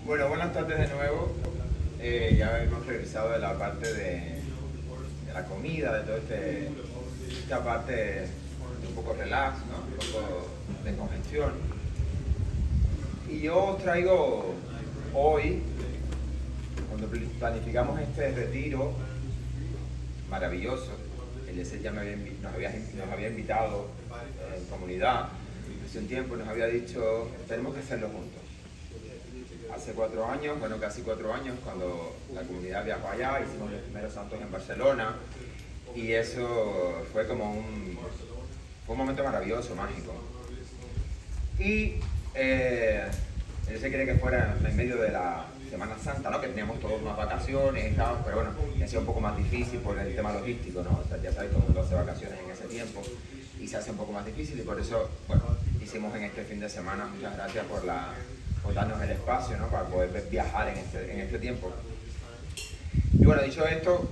Bueno, buenas tardes de nuevo. Ya hemos regresado de la parte de la comida, de toda esta parte de un poco relax, ¿no? Un poco de congestión. Y yo os traigo hoy, cuando planificamos este retiro maravilloso, el ESET ya nos había invitado en comunidad hace un tiempo, nos había dicho, tenemos que hacerlo juntos. Hace 4 años, bueno, casi 4 años, cuando la comunidad viajó allá, hicimos los primeros santos en Barcelona, y eso fue como fue un momento maravilloso, mágico. Y él se quería que fuera en medio de la Semana Santa, ¿no? Que teníamos todos más vacaciones y tal, pero bueno, que hacía un poco más difícil por el tema logístico, ¿no? O sea, ya sabéis, todo el mundo hace vacaciones en ese tiempo y se hace un poco más difícil, y por eso, bueno, hicimos en este fin de semana. Muchas gracias por darnos el espacio, ¿no? Para poder viajar en este tiempo. Y bueno, dicho esto,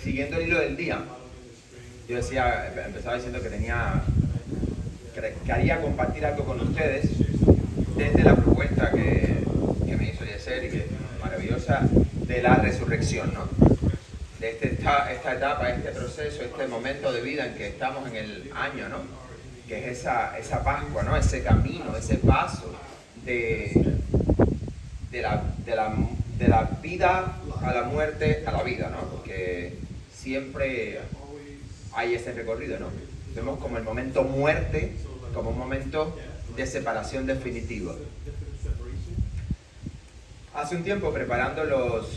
siguiendo el hilo del día, yo empezaba diciendo que quería compartir algo con ustedes desde la propuesta que me hizo Yeser, y que es maravillosa, de la resurrección, ¿no? De esta etapa, este proceso, este momento de vida en que estamos en el año, ¿no? Que es esa Pascua, ¿no? Ese camino, ese paso de la vida a la muerte a la vida, ¿no? Porque siempre hay ese recorrido, ¿no? Vemos como el momento muerte, como un momento de separación definitiva. Hace un tiempo, preparando los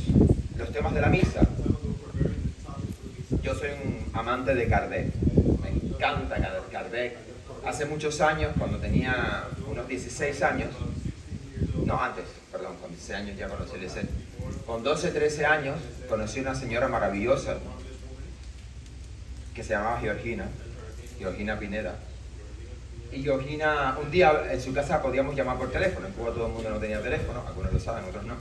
temas de la misa, yo soy un amante de Kardec, me encanta Kardec. Hace muchos años, cuando tenía unos 16 años, no, antes, perdón, con 16 años ya conocí el ESET. Con 12, 13 años conocí una señora maravillosa que se llamaba Georgina Pineda. Y Georgina, un día en su casa podíamos llamar por teléfono. En Cuba todo el mundo no tenía teléfono, algunos lo saben, otros no.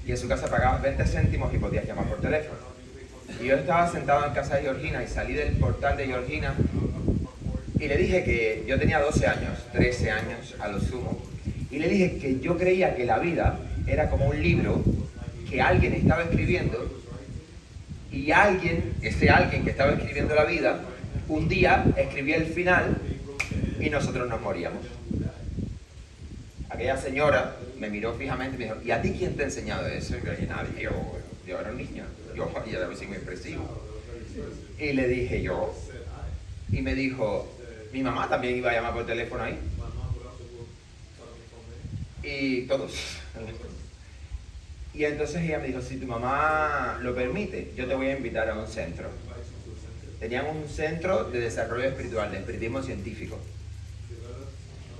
Y en su casa pagabas 20 céntimos y podías llamar por teléfono. Y yo estaba sentado en casa de Georgina y salí del portal de Georgina y le dije que yo tenía 12 años, 13 años a lo sumo. Y le dije que yo creía que la vida era como un libro que alguien estaba escribiendo, y ese alguien que estaba escribiendo la vida, un día escribía el final y nosotros nos moríamos. Aquella señora me miró fijamente y me dijo, ¿y a ti quién te ha enseñado eso? Y yo dije, nadie, yo era un niño, yo era muy expresivo. Y le dije yo, y me dijo, mi mamá también iba a llamar por teléfono ahí. Y todos. Y entonces ella me dijo, si tu mamá lo permite, yo te voy a invitar a un centro. Teníamos un centro de desarrollo espiritual, de espiritismo científico.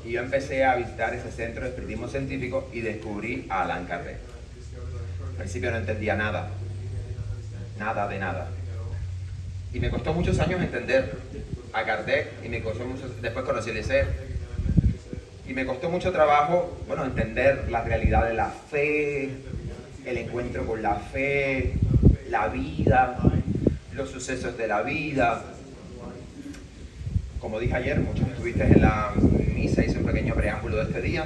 Y yo empecé a visitar ese centro de espiritismo científico y descubrí a Allan Kardec. Al principio no entendía nada de nada. Y me costó muchos años entender a Kardec, y después conocí el ESET. Y me costó mucho trabajo, bueno, entender la realidad de la fe, el encuentro con la fe, la vida, los sucesos de la vida. Como dije ayer, muchos estuvisteis en la misa, hice un pequeño preámbulo de este día.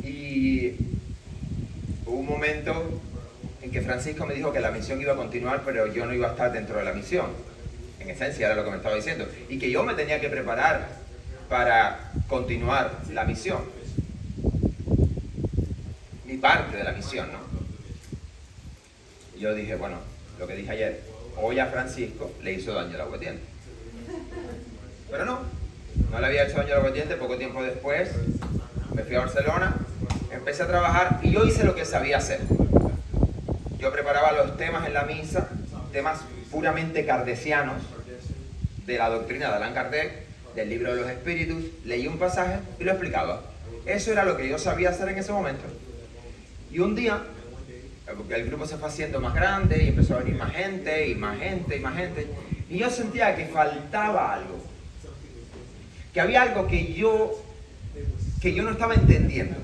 Y hubo un momento en que Francisco me dijo que la misión iba a continuar, pero yo no iba a estar dentro de la misión. En esencia era lo que me estaba diciendo. Y que yo me tenía que preparar para continuar la misión. Mi parte de la misión, ¿no? Y yo dije, bueno, lo que dije ayer, hoy a Francisco le hizo daño el aguardiente. Pero no le había hecho daño el aguardiente. Poco tiempo después me fui a Barcelona, empecé a trabajar y yo hice lo que sabía hacer. Yo preparaba los temas en la misa, temas puramente kardecianos, de la doctrina de Allan Kardec, del libro de los espíritus. Leí un pasaje y lo explicaba. Eso era lo que yo sabía hacer en ese momento. Y un día, porque el grupo se fue haciendo más grande y empezó a venir más gente y más gente y más gente, y yo sentía que faltaba algo, que había algo que yo no estaba entendiendo.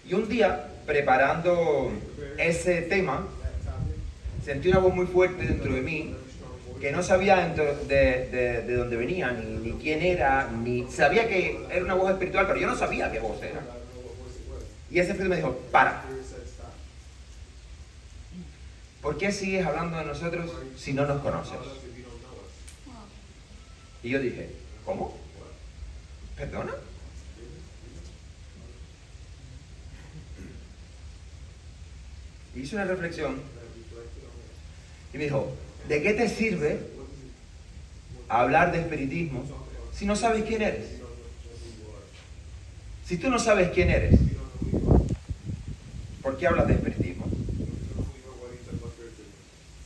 Y un día, preparando ese tema, sentí una voz muy fuerte dentro de mí que no sabía de dónde venía, ni quién era, ni sabía que era una voz espiritual, pero yo no sabía qué voz era. Y ese espíritu me dijo, para. ¿Por qué sigues hablando de nosotros si no nos conoces? Y yo dije, ¿cómo? ¿Perdona? Hice una reflexión y me dijo, ¿de qué te sirve hablar de espiritismo si no sabes quién eres? Si tú no sabes quién eres, ¿por qué hablas de espiritismo?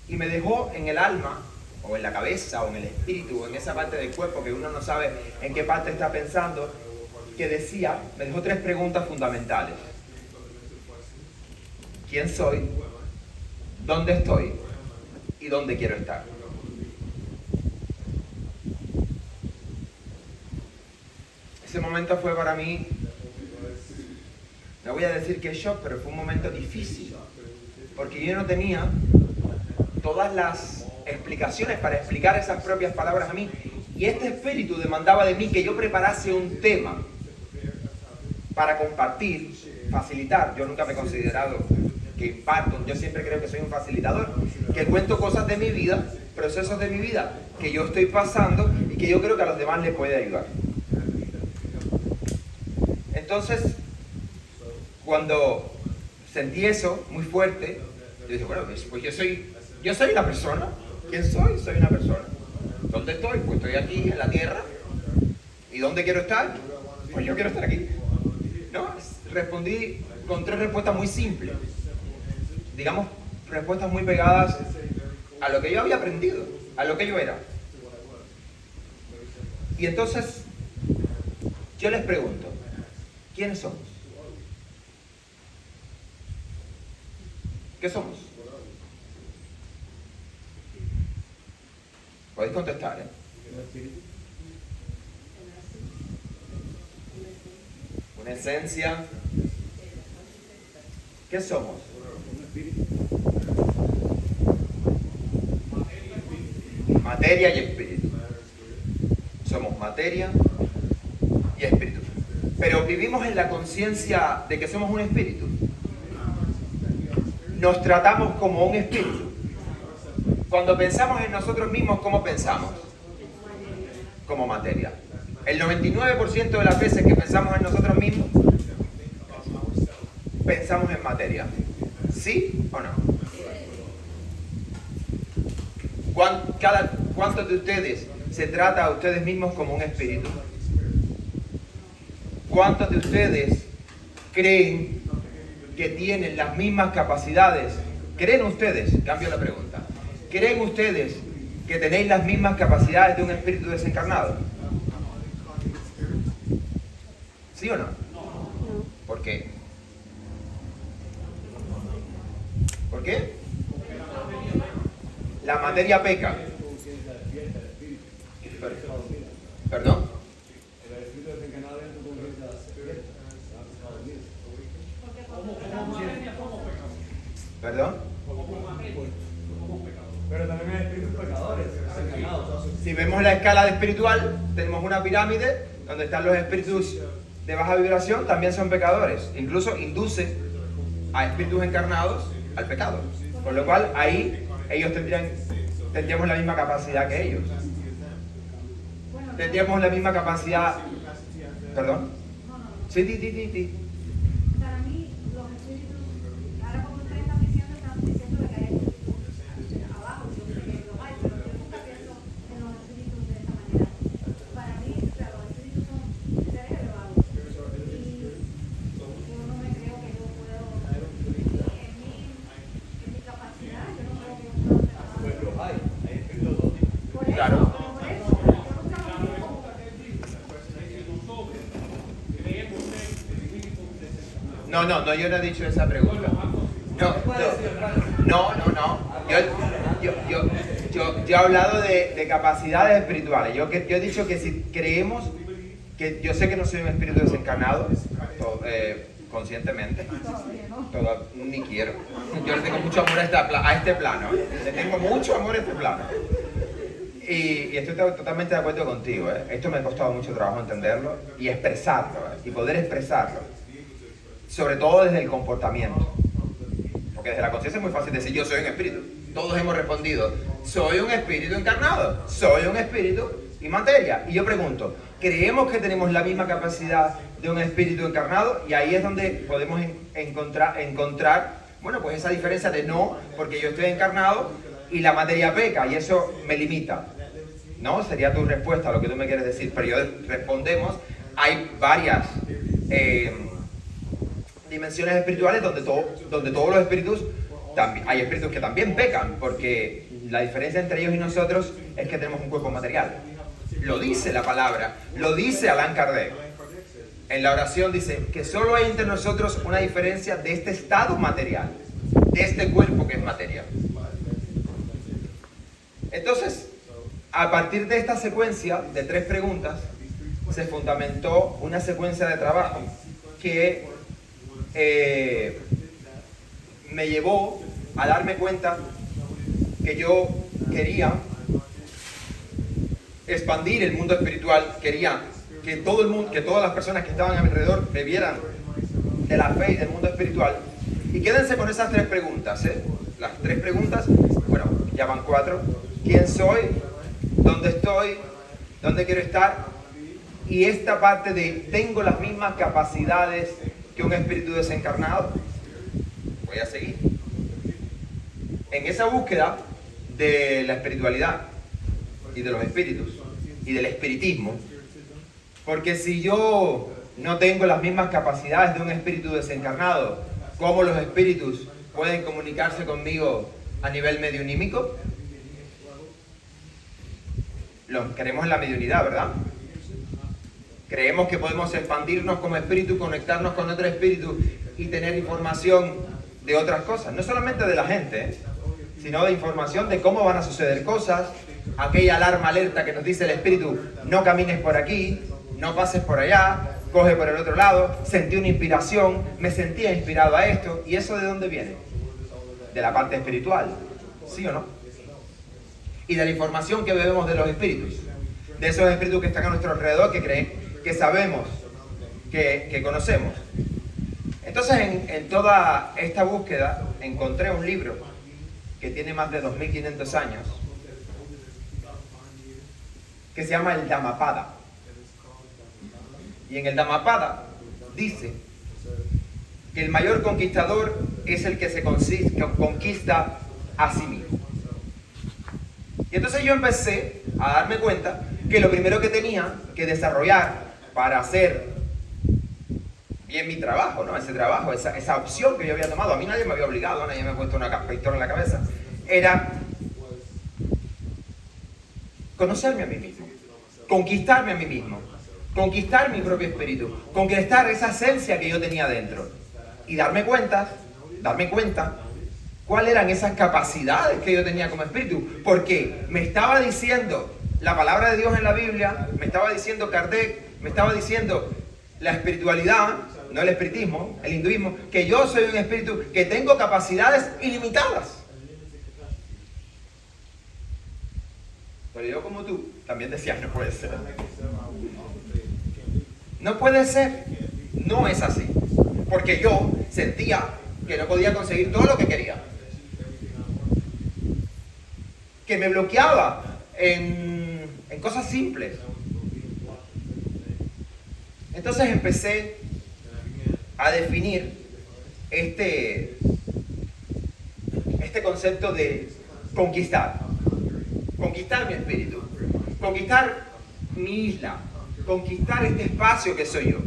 Y me dejó en el alma, o en la cabeza, o en el espíritu, o en esa parte del cuerpo que uno no sabe en qué parte está pensando, que decía, me dejó 3 preguntas fundamentales. ¿Quién soy? ¿Dónde estoy? ¿Y dónde quiero estar? Ese momento fue para mí, no voy a decir que shock, pero fue un momento difícil, porque yo no tenía todas las explicaciones para explicar esas propias palabras a mí, y este espíritu demandaba de mí que yo preparase un tema para compartir, facilitar. Yo nunca me he considerado que imparto, yo siempre creo que soy un facilitador, que cuento cosas de mi vida, procesos de mi vida que yo estoy pasando y que yo creo que a los demás les puede ayudar. Entonces, cuando sentí eso muy fuerte, yo dije, bueno, pues yo soy una persona. ¿Quién soy? Soy una persona. ¿Dónde estoy? Pues estoy aquí en la tierra. ¿Y dónde quiero estar? Pues yo quiero estar aquí. ¿No? Respondí con 3 respuestas muy simples. Digamos, respuestas muy pegadas a lo que yo había aprendido, a lo que yo era. Y entonces, yo les pregunto, ¿quiénes somos? ¿Qué somos? Podéis contestar, ¿eh? Una esencia. ¿Qué somos? Materia y espíritu. Somos materia y espíritu. Pero vivimos en la conciencia de que somos un espíritu. Nos tratamos como un espíritu. Cuando pensamos en nosotros mismos, ¿cómo pensamos? Como materia. El 99% de las veces que pensamos en nosotros mismos, pensamos en materia. ¿Sí o no? ¿Cuántos de ustedes se trata a ustedes mismos como un espíritu? ¿Cuántos de ustedes creen que tienen las mismas capacidades? ¿Creen ustedes? Cambio la pregunta. ¿Creen ustedes que tenéis las mismas capacidades de un espíritu desencarnado? ¿Sí o no? ¿Por qué? ¿Por qué? La materia peca. ¿Perdón? ¿Perdón? Pero también hay espíritus pecadores, desencarnados. Si vemos la escala de espiritual, tenemos una pirámide donde están los espíritus de baja vibración, también son pecadores. Incluso induce a espíritus encarnados al pecado. Con lo cual, ahí ellos tendríamos la misma capacidad que ellos. Tendríamos la misma capacidad. ¿Perdón? Sí, sí. Para mí, los espíritus, ahora como ustedes están diciendo que hay espíritus abajo, yo sé que los hay, pero yo nunca pienso en los espíritus de esa manera. Para mí, claro, los espíritus son seres elevados. Y yo no me creo que yo puedo, en mi capacidad, yo no creo que yo puedo hacer nada. Pues los hay espíritus de todo tipo. Por eso, Claro. por eso, yo nunca lo digo. No, yo no he dicho esa pregunta. No. Yo he hablado de capacidades espirituales. Yo he dicho que si creemos, que yo sé que no soy un espíritu desencarnado, conscientemente. Ni quiero. Yo le tengo mucho amor a este plano. Le tengo mucho amor a este plano. Y estoy totalmente de acuerdo contigo, ¿eh? Esto me ha costado mucho trabajo entenderlo y expresarlo, ¿eh? Y poder expresarlo. Sobre todo desde el comportamiento. Porque desde la conciencia es muy fácil decir yo soy un espíritu. Todos hemos respondido, soy un espíritu encarnado, soy un espíritu y materia. Y yo pregunto, ¿creemos que tenemos la misma capacidad de un espíritu encarnado? Y ahí es donde podemos encontrar, bueno, pues esa diferencia de no, porque yo estoy encarnado y la materia peca y eso me limita. ¿No? Sería tu respuesta a lo que tú me quieres decir. Pero yo respondemos, hay varias dimensiones espirituales donde todos los espíritus, hay espíritus que también pecan, porque la diferencia entre ellos y nosotros es que tenemos un cuerpo material. Lo dice la palabra, lo dice Allan Kardec. En la oración dice que solo hay entre nosotros una diferencia de este estado material, de este cuerpo que es material. Entonces, a partir de esta secuencia de 3 preguntas, se fundamentó una secuencia de trabajo que me llevó a darme cuenta que yo quería expandir el mundo espiritual, quería que todo el mundo, que todas las personas que estaban a mi alrededor bebieran de la fe y del mundo espiritual. Y quédense con esas 3 preguntas, ¿eh? Las 3 preguntas, bueno, ya van 4. ¿Quién soy? ¿Dónde estoy? ¿Dónde quiero estar? Y esta parte de ¿tengo las mismas capacidades que un espíritu desencarnado? Voy a seguir. En esa búsqueda de la espiritualidad y de los espíritus y del espiritismo, porque si yo no tengo las mismas capacidades de un espíritu desencarnado, ¿cómo los espíritus pueden comunicarse conmigo a nivel mediunímico? Creemos en la mediunidad, ¿verdad? Creemos que podemos expandirnos como espíritu, conectarnos con otro espíritu y tener información de otras cosas. No solamente de la gente, sino de información de cómo van a suceder cosas. Aquella alarma alerta que nos dice el espíritu, no camines por aquí, no pases por allá, coge por el otro lado. Sentí una inspiración, me sentía inspirado a esto. ¿Y eso de dónde viene? De la parte espiritual, ¿sí o no? Y de la información que bebemos de los espíritus, de esos espíritus que están a nuestro alrededor, que sabemos, que conocemos. Entonces, en toda esta búsqueda, encontré un libro que tiene más de 2500 años, que se llama el Dhammapada. Y en el Dhammapada dice que el mayor conquistador es el que se conquista a sí mismo. Y entonces yo empecé a darme cuenta que lo primero que tenía que desarrollar para hacer bien mi trabajo, ¿no? Ese trabajo, esa opción que yo había tomado, a mí nadie me había obligado, nadie me ha puesto una pistola en la cabeza, era conocerme a mí mismo, conquistarme a mí mismo, conquistar mi propio espíritu, conquistar esa esencia que yo tenía dentro y darme cuenta cuáles eran esas capacidades que yo tenía como espíritu, porque me estaba diciendo la palabra de Dios en la Biblia, me estaba diciendo Kardec, me estaba diciendo la espiritualidad, no el espiritismo, el hinduismo, que yo soy un espíritu que tengo capacidades ilimitadas. Pero yo como tú, también decía, no puede ser. No puede ser, no es así, porque yo sentía que no podía conseguir todo lo que quería, que me bloqueaba en cosas simples. Entonces empecé a definir este concepto de conquistar mi espíritu, conquistar mi isla, conquistar este espacio que soy yo.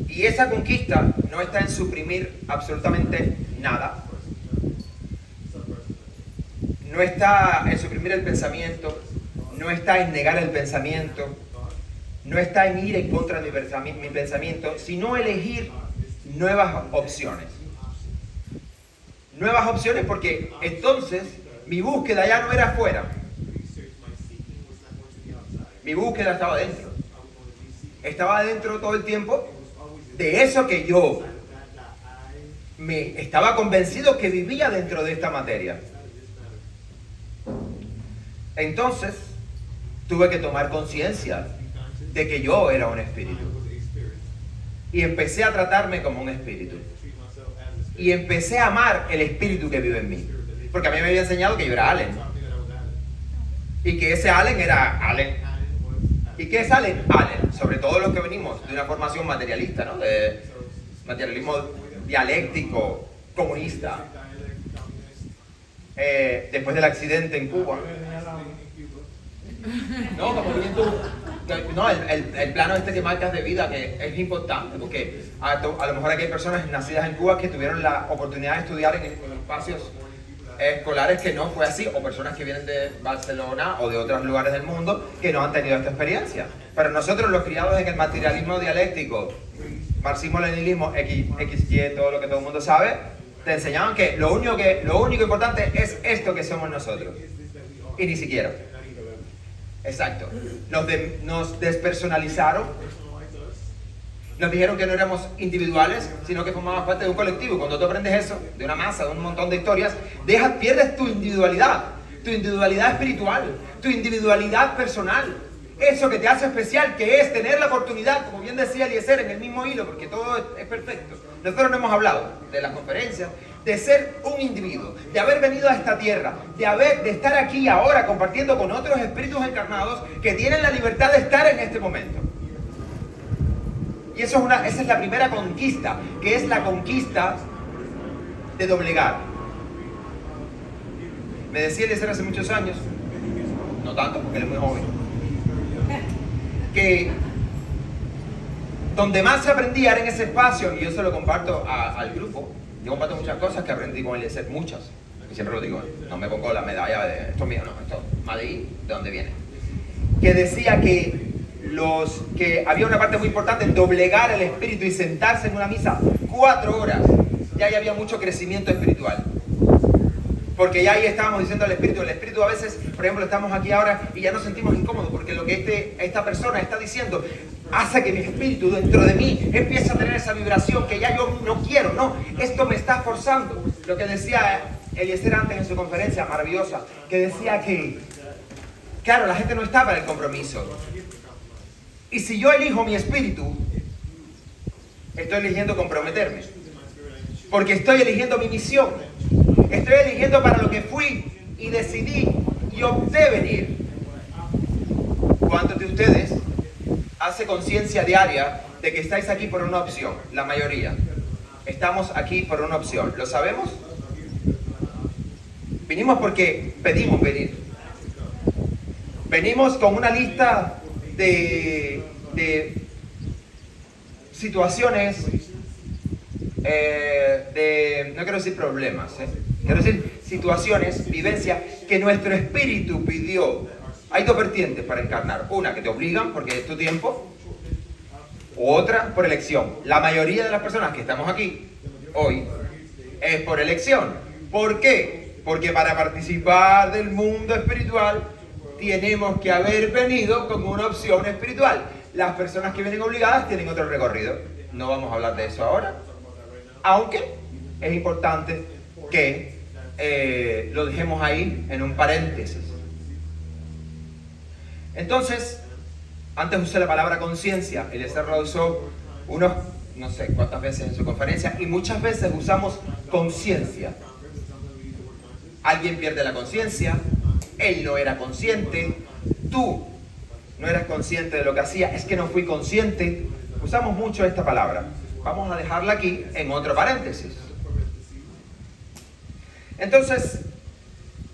Y esa conquista no está en suprimir absolutamente nada. No está en suprimir el pensamiento, no está en negar el pensamiento, no está en ir en contra de mi pensamiento, sino elegir nuevas opciones. Nuevas opciones porque entonces mi búsqueda ya no era afuera. Mi búsqueda estaba dentro. Estaba dentro todo el tiempo de eso que yo me estaba convencido que vivía dentro de esta materia. Entonces, tuve que tomar conciencia de que yo era un espíritu. Y empecé a tratarme como un espíritu. Y empecé a amar el espíritu que vive en mí. Porque a mí me había enseñado que yo era Allen. Y que ese Allen era Allen. ¿Y qué es Allen? Allen. Sobre todo los que venimos de una formación materialista, ¿no? De materialismo dialéctico, comunista. Después del accidente en Cuba. No, como bien tú. No, el plano este que marcas de vida, que es importante, porque a lo mejor aquí hay personas nacidas en Cuba que tuvieron la oportunidad de estudiar en espacios escolares que no fue así, o personas que vienen de Barcelona o de otros lugares del mundo que no han tenido esta experiencia. Pero nosotros, los criados en el materialismo dialéctico, marxismo-leninismo, XY, todo lo que todo el mundo sabe, te enseñaban que lo único importante es esto que somos nosotros. Y ni siquiera. Exacto. Nos despersonalizaron. Nos dijeron que no éramos individuales, sino que formábamos parte de un colectivo. Cuando tú aprendes eso, de una masa, de un montón de historias, pierdes tu individualidad espiritual, tu individualidad personal. Eso que te hace especial, que es tener la oportunidad, como bien decía Eliezer, en el mismo hilo, porque todo es perfecto. Nosotros no hemos hablado de las conferencias, de ser un individuo, de haber venido a esta tierra, de estar aquí ahora compartiendo con otros espíritus encarnados que tienen la libertad de estar en este momento. Y esa es la primera conquista, que es la conquista de doblegar. Me decía Eliezer hace muchos años, no tanto porque él es muy joven, que donde más se aprendía era en ese espacio, y yo se lo comparto al grupo. Yo comparto muchas cosas que aprendí con Eliezer, muchas, y siempre lo digo, no me pongo la medalla de esto es mío, no, esto es Madrid, de dónde viene. Que decía que había una parte muy importante en doblegar el espíritu y sentarse en una misa 4 horas. Ya ahí había mucho crecimiento espiritual. Porque ya ahí estábamos diciendo al espíritu. El espíritu a veces, por ejemplo, estamos aquí ahora y ya nos sentimos incómodos porque lo que esta persona está diciendo hace que mi espíritu dentro de mí empiece a tener esa vibración que ya yo no quiero. No, esto me está forzando. Lo que decía Eliezer antes en su conferencia maravillosa, que decía que, claro, la gente no está para el compromiso. Y si yo elijo mi espíritu, estoy eligiendo comprometerme. Porque estoy eligiendo mi misión. Estoy eligiendo para lo que fui y decidí y opté venir. ¿Cuántos de ustedes hace conciencia diaria de que estáis aquí por una opción? La mayoría. Estamos aquí por una opción. ¿Lo sabemos? Vinimos porque pedimos venir. Venimos con una lista de situaciones, no quiero decir problemas, quiero decir situaciones, vivencias que nuestro espíritu pidió. Hay 2 vertientes para encarnar. Una que te obligan porque es tu tiempo, u otra por elección. La mayoría de las personas que estamos aquí hoy es por elección. ¿Por qué? Porque para participar del mundo espiritual tenemos que haber venido con una opción espiritual. Las personas que vienen obligadas tienen otro recorrido. No vamos a hablar de eso ahora. Aunque es importante que lo dejemos ahí en un paréntesis. Entonces, antes usé la palabra conciencia. Eliezer la usó no sé cuántas veces en su conferencia, y muchas veces usamos conciencia. Alguien pierde la conciencia, él no era consciente, tú no eras consciente de lo que hacía, es que no fui consciente. Usamos mucho esta palabra. Vamos a dejarla aquí en otro paréntesis. Entonces,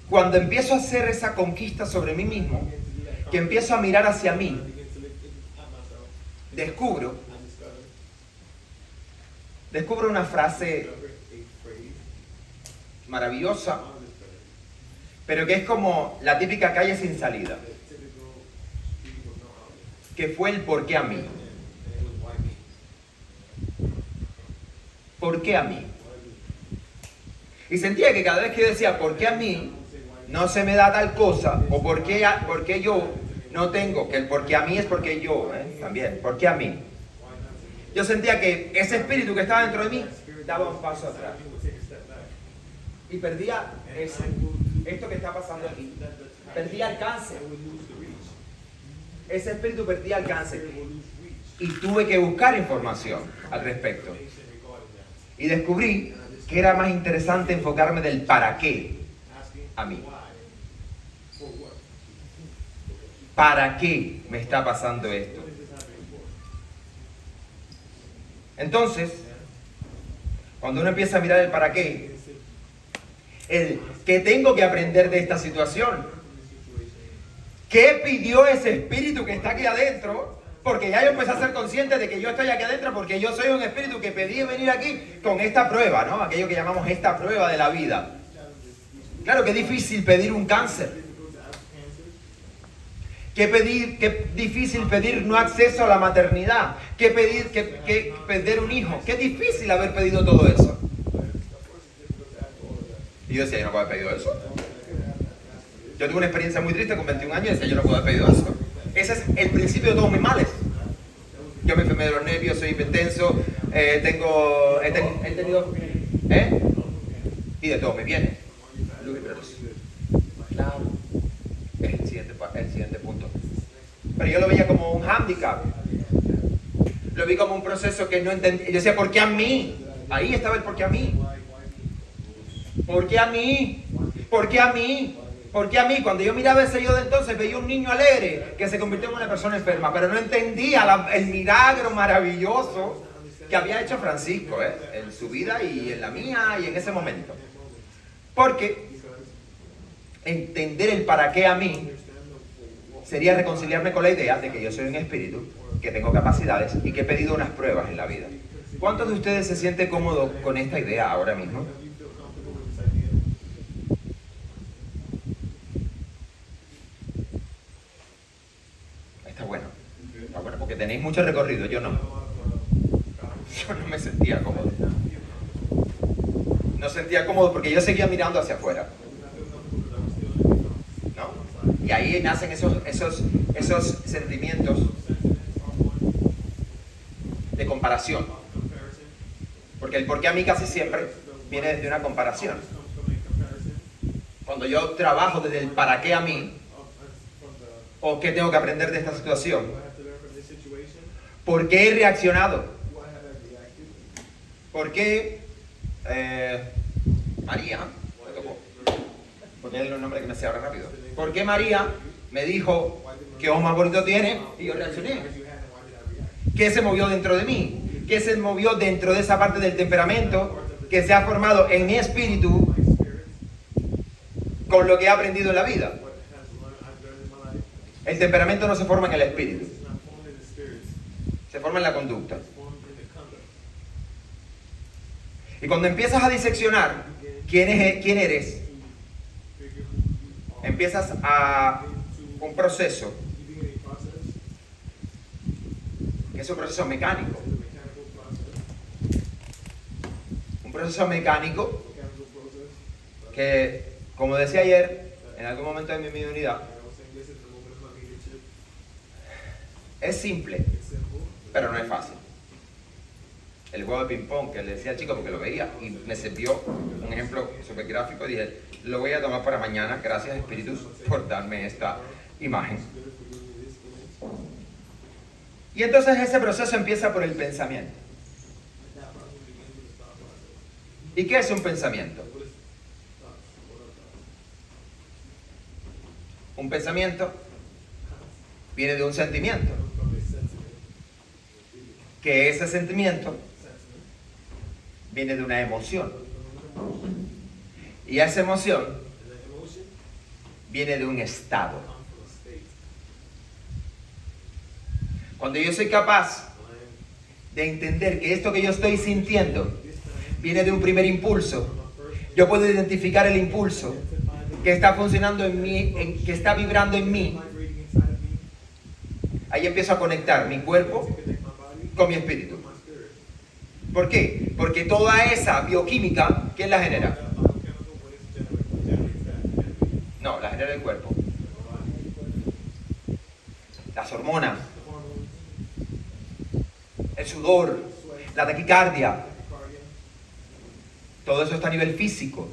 cuando empiezo a hacer esa conquista sobre mí mismo, que empiezo a mirar hacia mí, descubro una frase maravillosa, pero que es como la típica calle sin salida, que fue el ¿por qué a mí? ¿Por qué a mí? Y sentía que cada vez que yo decía ¿por qué a mí? No se me da tal cosa, o ¿por qué yo no tengo? Que el ¿por qué a mí? Es porque yo, también, ¿por qué a mí? Yo sentía que ese espíritu que estaba dentro de mí daba un paso atrás y perdía esto que está pasando aquí. Perdí alcance. Ese espíritu perdía alcance. Y tuve que buscar información al respecto. Y descubrí que era más interesante enfocarme del para qué a mí. ¿Para qué me está pasando esto? Entonces, cuando uno empieza a mirar el para qué, el ¿qué tengo que aprender de esta situación? ¿Qué pidió ese espíritu que está aquí adentro? Porque ya yo empecé a ser consciente de que yo estoy aquí adentro porque yo soy un espíritu que pedí venir aquí con esta prueba, ¿no? Aquello que llamamos esta prueba de la vida. Claro que es difícil pedir un cáncer. Qué difícil pedir no acceso a la maternidad. Qué pedir un hijo. Qué difícil haber pedido todo eso. Y yo decía, yo no puedo haber pedido eso. Yo tuve una experiencia muy triste con 21 años y decía, yo no puedo haber pedido eso. Ese es el principio de todos mis males. Yo me enfermé de los nervios, soy hipertenso, he tenido... Y de todos me viene. Claro. Es el siguiente punto. Pero yo lo veía como un hándicap. Lo vi como un proceso que no entendí. Yo decía, ¿por qué a mí? Ahí estaba el ¿por qué a mí? ¿Por qué a mí? ¿Por qué a mí? ¿Por qué a mí? Cuando yo miraba ese yo de entonces, veía un niño alegre que se convirtió en una persona enferma, pero no entendía el milagro maravilloso que había hecho Francisco, en su vida y en la mía y en ese momento. Porque entender el para qué a mí sería reconciliarme con la idea de que yo soy un espíritu, que tengo capacidades y que he pedido unas pruebas en la vida. ¿Cuántos de ustedes se sienten cómodos con esta idea ahora mismo? Está bueno porque tenéis mucho recorrido, yo no. Yo no me sentía cómodo. No sentía cómodo porque yo seguía mirando hacia afuera. ¿No? Y ahí nacen esos sentimientos de comparación. Porque el por qué a mí casi siempre viene desde una comparación. Cuando yo trabajo desde el para qué a mí, o qué tengo que aprender de esta situación, ¿por qué he reaccionado? ¿Por qué María, me tocó, porque es el nombre que me sé ahora rápido, ¿por qué María me dijo qué ojo más bonito tiene y yo reaccioné? ¿Qué se movió dentro de mí? ¿Qué se movió dentro de esa parte del temperamento que se ha formado en mi espíritu con lo que he aprendido en la vida? El temperamento no se forma en el espíritu, se forma en la conducta. Y cuando empiezas a diseccionar quién eres, empiezas a un proceso, que es un proceso mecánico. Un proceso mecánico que, como decía ayer, en algún momento de mi mediunidad, es simple, pero no es fácil. El juego de ping-pong que le decía al chico porque lo veía y me sirvió un ejemplo súper gráfico. Dije, lo voy a tomar para mañana. Gracias, espíritus, por darme esta imagen. Y entonces ese proceso empieza por el pensamiento. ¿Y qué es un pensamiento? Un pensamiento viene de un sentimiento. Que ese sentimiento viene de una emoción. Y esa emoción viene de un estado. Cuando yo soy capaz de entender que esto que yo estoy sintiendo viene de un primer impulso, yo puedo identificar el impulso que está funcionando en mí, que está vibrando en mí. Ahí empiezo a conectar mi cuerpo con mi espíritu. ¿Por qué? Porque toda esa bioquímica, ¿quién la genera? No, la genera el cuerpo. Las hormonas, el sudor, la taquicardia, todo eso está a nivel físico.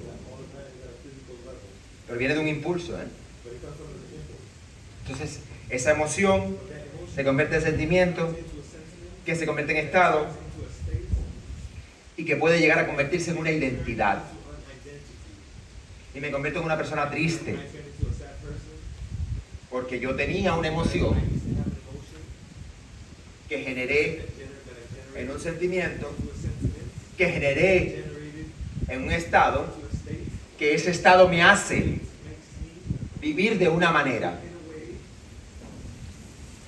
pero viene de un impulso, ¿eh? Entonces, esa emoción se convierte en sentimiento, que se convierte en estado y que puede llegar a convertirse en una identidad. Y me convierto en una persona triste porque yo tenía una emoción que generé en un sentimiento, que generé en un estado, que ese estado me hace vivir de una manera.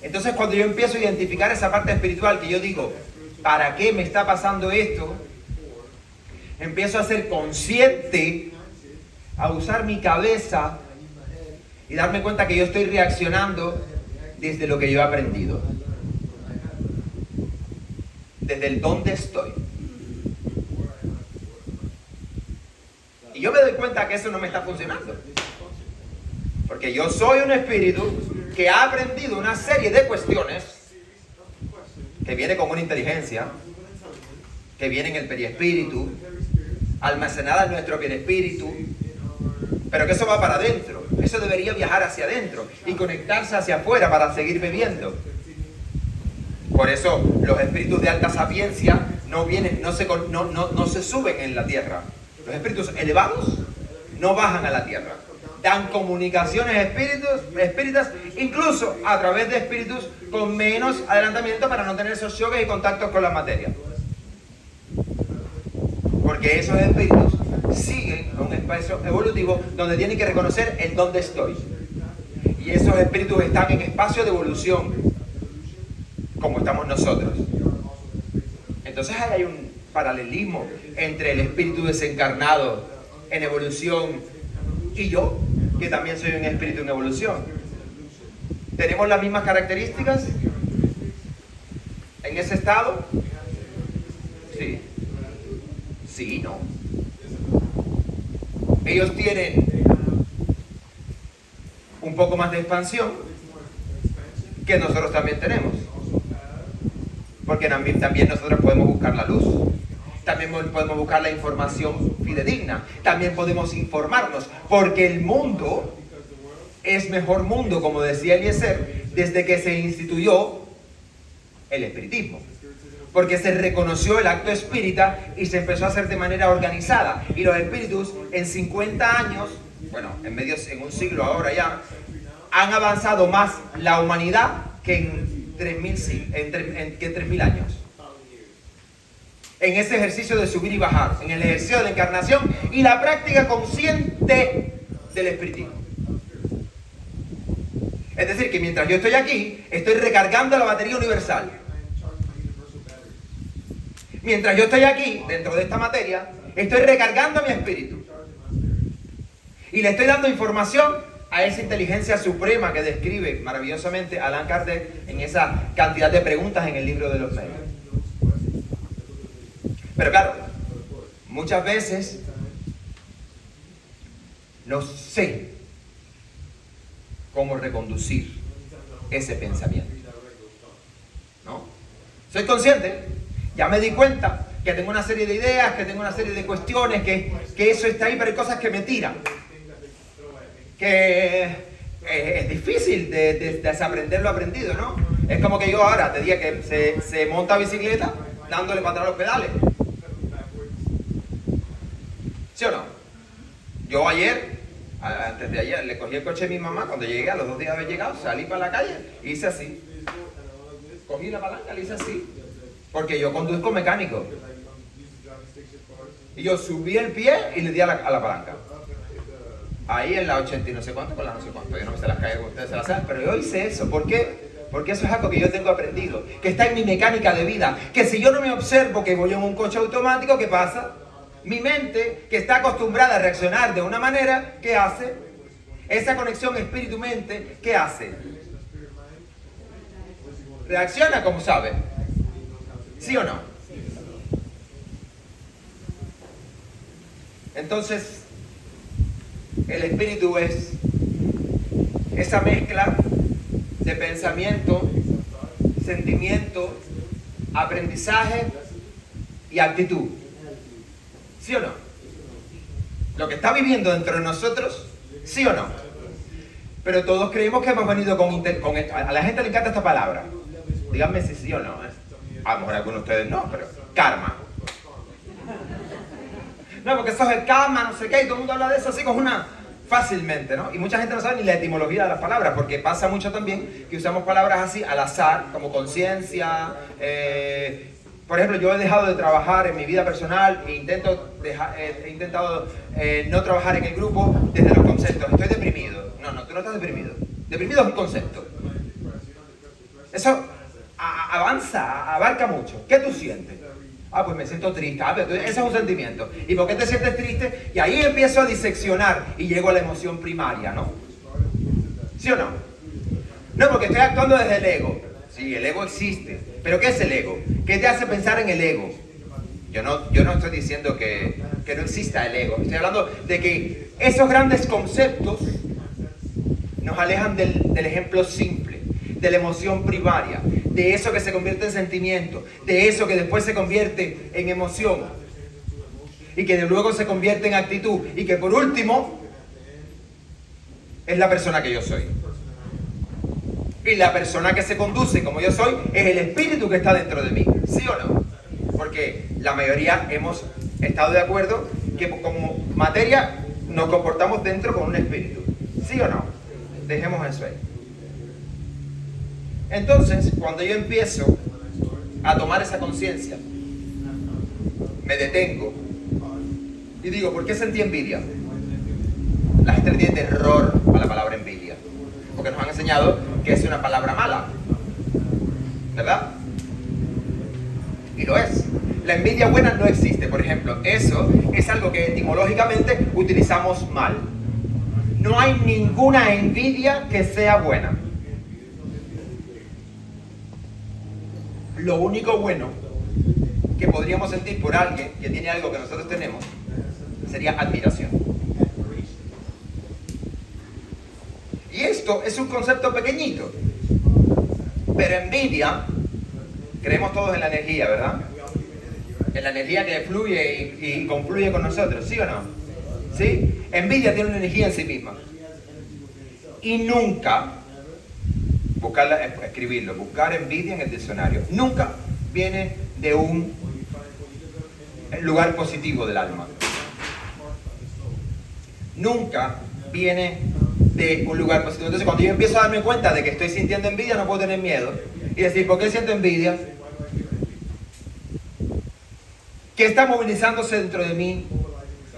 Entonces, cuando yo empiezo a identificar esa parte espiritual, que yo digo, ¿para qué me está pasando esto? Empiezo a ser consciente, a usar mi cabeza y darme cuenta que yo estoy reaccionando desde lo que yo he aprendido, desde el dónde estoy. Y yo me doy cuenta que eso no me está funcionando, porque yo soy un espíritu que ha aprendido una serie de cuestiones que viene con una inteligencia, que viene en el periespíritu, almacenada en nuestro periespíritu, pero que eso va para adentro. Eso debería viajar hacia adentro y conectarse hacia afuera para seguir bebiendo. Por eso los espíritus de alta sapiencia no se suben en la tierra. Los espíritus elevados no bajan a la tierra. Dan comunicaciones espíritas, incluso a través de espíritus con menos adelantamiento para no tener esos choques y contactos con la materia. Porque esos espíritus siguen a un espacio evolutivo donde tienen que reconocer el dónde estoy. Y esos espíritus están en espacio de evolución, como estamos nosotros. Entonces hay un paralelismo entre el espíritu desencarnado en evolución y yo, que también soy un espíritu en evolución. ¿Tenemos las mismas características en ese estado? Sí. Sí, no. Ellos tienen un poco más de expansión que nosotros también tenemos. Porque también nosotros podemos buscar la luz. También podemos buscar la información fidedigna. También podemos informarnos. Porque el mundo es mejor mundo, como decía Eliezer, desde que se instituyó el espiritismo. Porque se reconoció el acto espírita y se empezó a hacer de manera organizada. Y los espíritus en 50 años, bueno, en un siglo ahora ya, han avanzado más la humanidad que en 3.000 años. En ese ejercicio de subir y bajar, en el ejercicio de la encarnación y la práctica consciente del espiritismo. Es decir, que mientras yo estoy aquí, estoy recargando la batería universal. Mientras yo estoy aquí, dentro de esta materia, estoy recargando mi espíritu. Y le estoy dando información a esa inteligencia suprema que describe maravillosamente Allan Kardec en esa cantidad de preguntas en el libro de los medios. Pero claro, muchas veces no sé cómo reconducir ese pensamiento, ¿no? Soy consciente, ya me di cuenta que tengo una serie de ideas, que tengo una serie de cuestiones, que eso está ahí, pero hay cosas que me tiran. Que es difícil de desaprender lo aprendido, ¿no? Es como que yo ahora te diga que se monta bicicleta dándole para atrás los pedales. ¿Sí o no? Yo antes de ayer, le cogí el coche a mi mamá, cuando llegué, a los 2 días de haber llegado, salí para la calle, hice así. Cogí la palanca, le hice así. Porque yo conduzco mecánico. Y yo subí el pie y le di a la palanca. Ahí en la 80 y no sé cuánto, con la no sé cuánto. Yo no me sé las calles como ustedes se las saben, pero yo hice eso. ¿Por qué? Porque eso es algo que yo tengo aprendido, que está en mi mecánica de vida. Que si yo no me observo que voy en un coche automático, ¿qué pasa? Mi mente, que está acostumbrada a reaccionar de una manera, ¿qué hace? Esa conexión espíritu-mente, ¿qué hace? Reacciona como sabe. ¿Sí o no? Entonces, el espíritu es esa mezcla de pensamiento, sentimiento, aprendizaje y actitud. ¿Sí o no? Lo que está viviendo dentro de nosotros ¿Sí o no? Pero todos creemos que hemos venido con esto. A la gente le encanta esta palabra. Díganme si sí o no. A lo mejor algunos de ustedes no, pero karma. No, porque eso es el karma, no sé qué, y todo el mundo habla de eso así como fácilmente, ¿no? Y mucha gente no sabe ni la etimología de las palabras, porque pasa mucho también que usamos palabras así al azar, como conciencia. Por ejemplo, yo he dejado de trabajar en mi vida personal e he intentado no trabajar en el grupo desde los conceptos. Estoy deprimido. No, tú no estás deprimido. Deprimido es un concepto. Eso avanza, abarca mucho. ¿Qué tú sientes? Pues me siento triste. Pero ese es un sentimiento. ¿Y por qué te sientes triste? Y ahí empiezo a diseccionar y llego a la emoción primaria, ¿no? ¿Sí o no? No, porque estoy actuando desde el ego. Sí, el ego existe. ¿Pero qué es el ego? ¿Qué te hace pensar en el ego? Yo no estoy diciendo que no exista el ego. Estoy hablando de que esos grandes conceptos nos alejan del ejemplo simple, de la emoción primaria, de eso que se convierte en sentimiento, de eso que después se convierte en emoción y que luego se convierte en actitud y que por último es la persona que yo soy. Y la persona que se conduce como yo soy es el espíritu que está dentro de mí, ¿sí o no? Porque la mayoría hemos estado de acuerdo que como materia nos comportamos dentro con un espíritu, ¿sí o no? Dejemos eso ahí. Entonces, cuando yo empiezo a tomar esa conciencia, me detengo y digo, ¿por qué sentí envidia? La gente le tiene terror a la palabra envidia, porque nos han enseñado que es una palabra mala, ¿verdad? Y lo es. La envidia buena no existe, por ejemplo. Eso es algo que etimológicamente utilizamos mal. No hay ninguna envidia que sea buena. Lo único bueno que podríamos sentir por alguien que tiene algo que nosotros tenemos sería admiración. Y esto es un concepto pequeñito, pero envidia, creemos todos en la energía, ¿verdad? En la energía que fluye y confluye con nosotros, ¿sí o no? ¿Sí? Envidia tiene una energía en sí misma. Y nunca, escribirlo, buscar envidia en el diccionario, nunca viene de un lugar positivo del alma. Nunca viene de un lugar positivo. Entonces, cuando yo empiezo a darme cuenta de que estoy sintiendo envidia, no puedo tener miedo y decir, ¿por qué siento envidia? ¿Qué está movilizándose dentro de mí?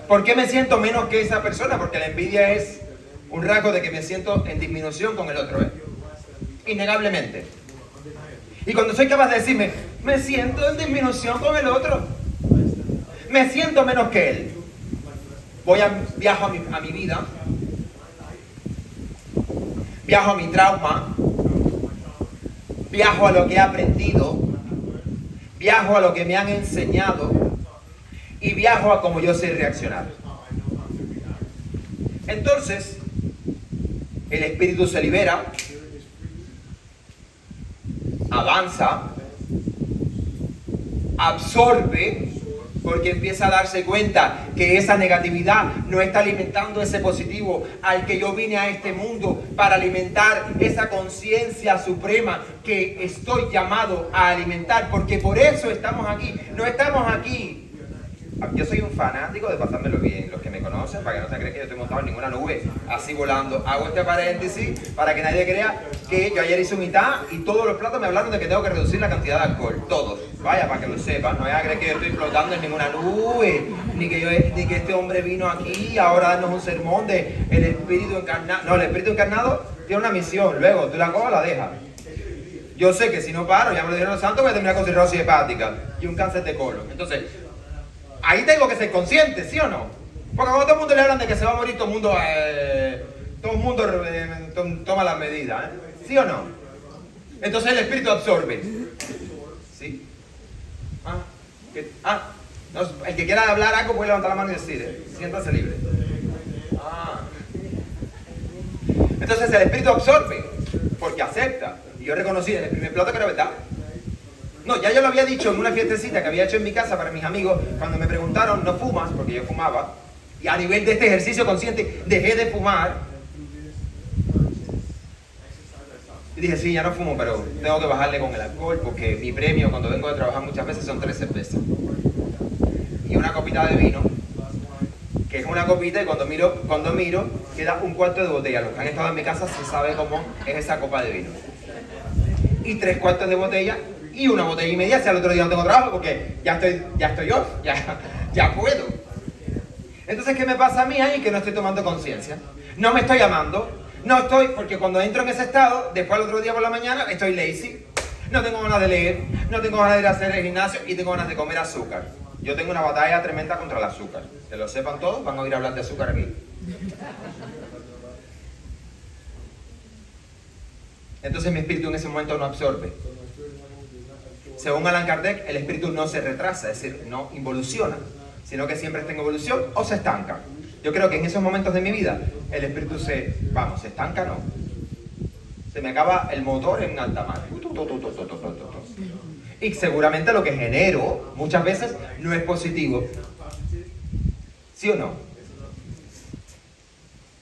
¿Por qué me siento menos que esa persona? Porque la envidia es un rasgo de que me siento en disminución con el otro, innegablemente. Y cuando soy capaz de decirme, me siento en disminución con el otro, me siento menos que él, viajo a mi vida, viajo a mi trauma, viajo a lo que he aprendido, viajo a lo que me han enseñado y viajo a cómo yo sé reaccionar. Entonces, el espíritu se libera, avanza, absorbe, porque empieza a darse cuenta que esa negatividad no está alimentando ese positivo al que yo vine a este mundo para alimentar esa conciencia suprema que estoy llamado a alimentar, porque por eso estamos aquí. No estamos aquí. Yo soy un fanático de pasármelo bien. Los que me conocen, para que no se crean que yo estoy montado en ninguna nube así volando. Hago este paréntesis para que nadie crea que yo ayer hice un mitad y todos los platos me hablaron de que tengo que reducir la cantidad de alcohol. Todos. Vaya, para que lo sepan. No vayan a creer que yo estoy flotando en ninguna nube, ni que este hombre vino aquí ahora a darnos un sermón de el espíritu encarnado. No, el espíritu encarnado tiene una misión. Luego, tú la cojas, la dejas. Yo sé que si no paro, ya me lo dijeron los santos, voy a terminar con cirrosis hepática y un cáncer de colon. Entonces, ahí tengo que ser consciente, ¿sí o no? Porque cuando todo el mundo le hablan de que se va a morir, todo el mundo toma las medidas, ¿sí o no? Entonces el espíritu absorbe. ¿Sí? No, el que quiera hablar algo puede levantar la mano y decir, siéntase libre. Entonces el espíritu absorbe, porque acepta. Y yo reconocí en el primer plato que era verdad. No, ya yo lo había dicho en una fiestecita que había hecho en mi casa para mis amigos, cuando me preguntaron, ¿no fumas? Porque yo fumaba. Y a nivel de este ejercicio consciente, dejé de fumar. Y dije, sí, ya no fumo, pero tengo que bajarle con el alcohol porque mi premio cuando vengo de trabajar muchas veces son 3 cervezas. Y una copita de vino, que es una copita, y cuando miro, queda un cuarto de botella. Los que han estado en mi casa se sabe cómo es esa copa de vino. Y 3 cuartos de botella y una botella y media si al otro día no tengo trabajo porque ya estoy off, ya puedo. Entonces, ¿qué me pasa a mí ahí? Que no estoy tomando conciencia. No me estoy amando. No estoy, porque cuando entro en ese estado, después al otro día por la mañana, estoy lazy. No tengo ganas de leer, no tengo ganas de ir a hacer el gimnasio y tengo ganas de comer azúcar. Yo tengo una batalla tremenda contra el azúcar. Que lo sepan todos, van a oír hablar de azúcar aquí. Entonces mi espíritu en ese momento no absorbe. Según Allan Kardec, el espíritu no se retrasa, es decir, no involuciona, sino que siempre está en evolución o se estanca. Yo creo que en esos momentos de mi vida, el espíritu se estanca, no. Se me acaba el motor en alta mar. Y seguramente lo que genero, muchas veces, no es positivo. ¿Sí o no?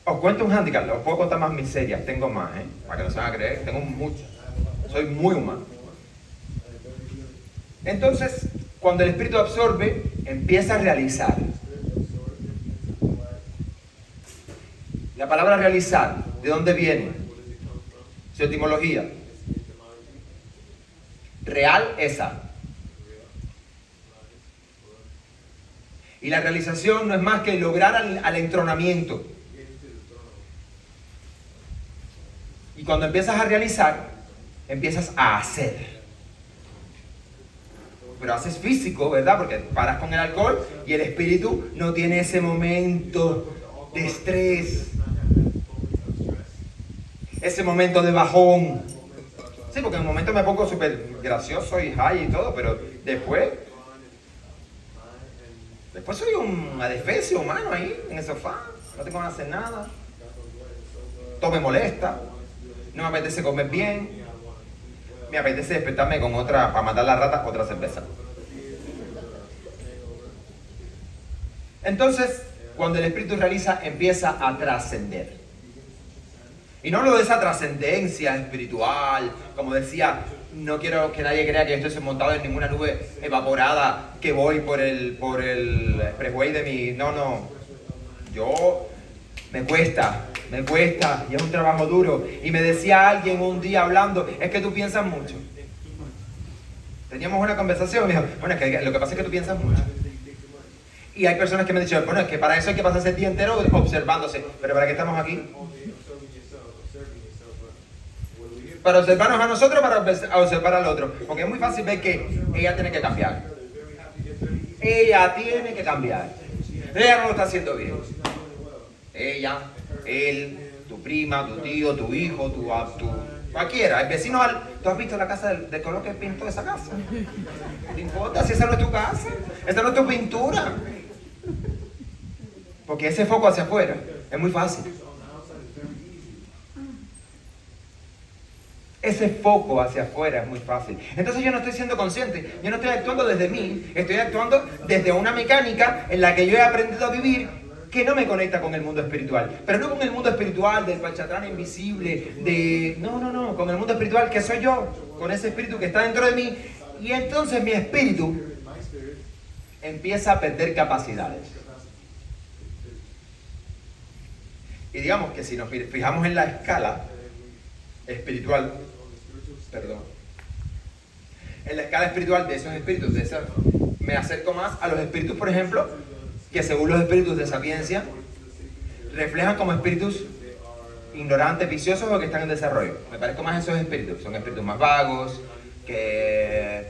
Os cuento un handicap, os puedo contar más miserias, tengo más, para que no se van a creer, tengo muchas. Soy muy humano. Entonces, cuando el espíritu absorbe, empieza a realizar. La palabra realizar, ¿de dónde viene? Su etimología. Real, esa. Y la realización no es más que lograr al entronamiento. Y cuando empiezas a realizar, empiezas a hacer. Pero haces físico, ¿verdad? Porque paras con el alcohol y el espíritu no tiene ese momento de estrés, ese momento de bajón. Sí, porque en un momento me pongo súper gracioso y high y todo, pero después soy un adefesio humano ahí en el sofá, no tengo ganas de hacer nada, todo me molesta, no me apetece comer bien, me apetece despertarme con otra, para matar la rata, otra cerveza. Entonces, cuando el espíritu realiza, empieza a trascender. Y no hablo de esa trascendencia espiritual, como decía, no quiero que nadie crea que yo estoy montado en ninguna nube evaporada, que voy por el expressway de mi... No. Yo me cuesta, y es un trabajo duro. Y me decía alguien un día hablando, es que tú piensas mucho. Teníamos una conversación y me dijo, bueno, es que lo que pasa es que tú piensas mucho. Y hay personas que me han dicho, bueno, es que para eso hay que pasarse el día entero observándose. ¿Pero para qué estamos aquí? Para observarnos a nosotros, para observar al otro. Porque es muy fácil ver que ella tiene que cambiar. Ella tiene que cambiar. Ella no lo está haciendo bien. Ella, él, tu prima, tu tío, tu hijo, tu cualquiera. El vecino, ¿tú has visto la casa de color que pintó esa casa? ¿No te importa si esa no es tu casa? Esa no es tu pintura. Porque ese foco hacia afuera es muy fácil. Ese foco hacia afuera es muy fácil. Entonces yo no estoy siendo consciente, yo no estoy actuando desde mí, estoy actuando desde una mecánica en la que yo he aprendido a vivir que no me conecta con el mundo espiritual. Pero no con el mundo espiritual del Panchatrana invisible, no, con el mundo espiritual que soy yo, con ese espíritu que está dentro de mí. Y entonces mi espíritu empieza a perder capacidades. Y digamos que si nos fijamos en la escala espiritual, en la escala espiritual de esos espíritus, me acerco más a los espíritus, por ejemplo, que según los espíritus de sapiencia, reflejan como espíritus ignorantes, viciosos o que están en desarrollo. Me parezco más a esos espíritus, son espíritus más vagos, que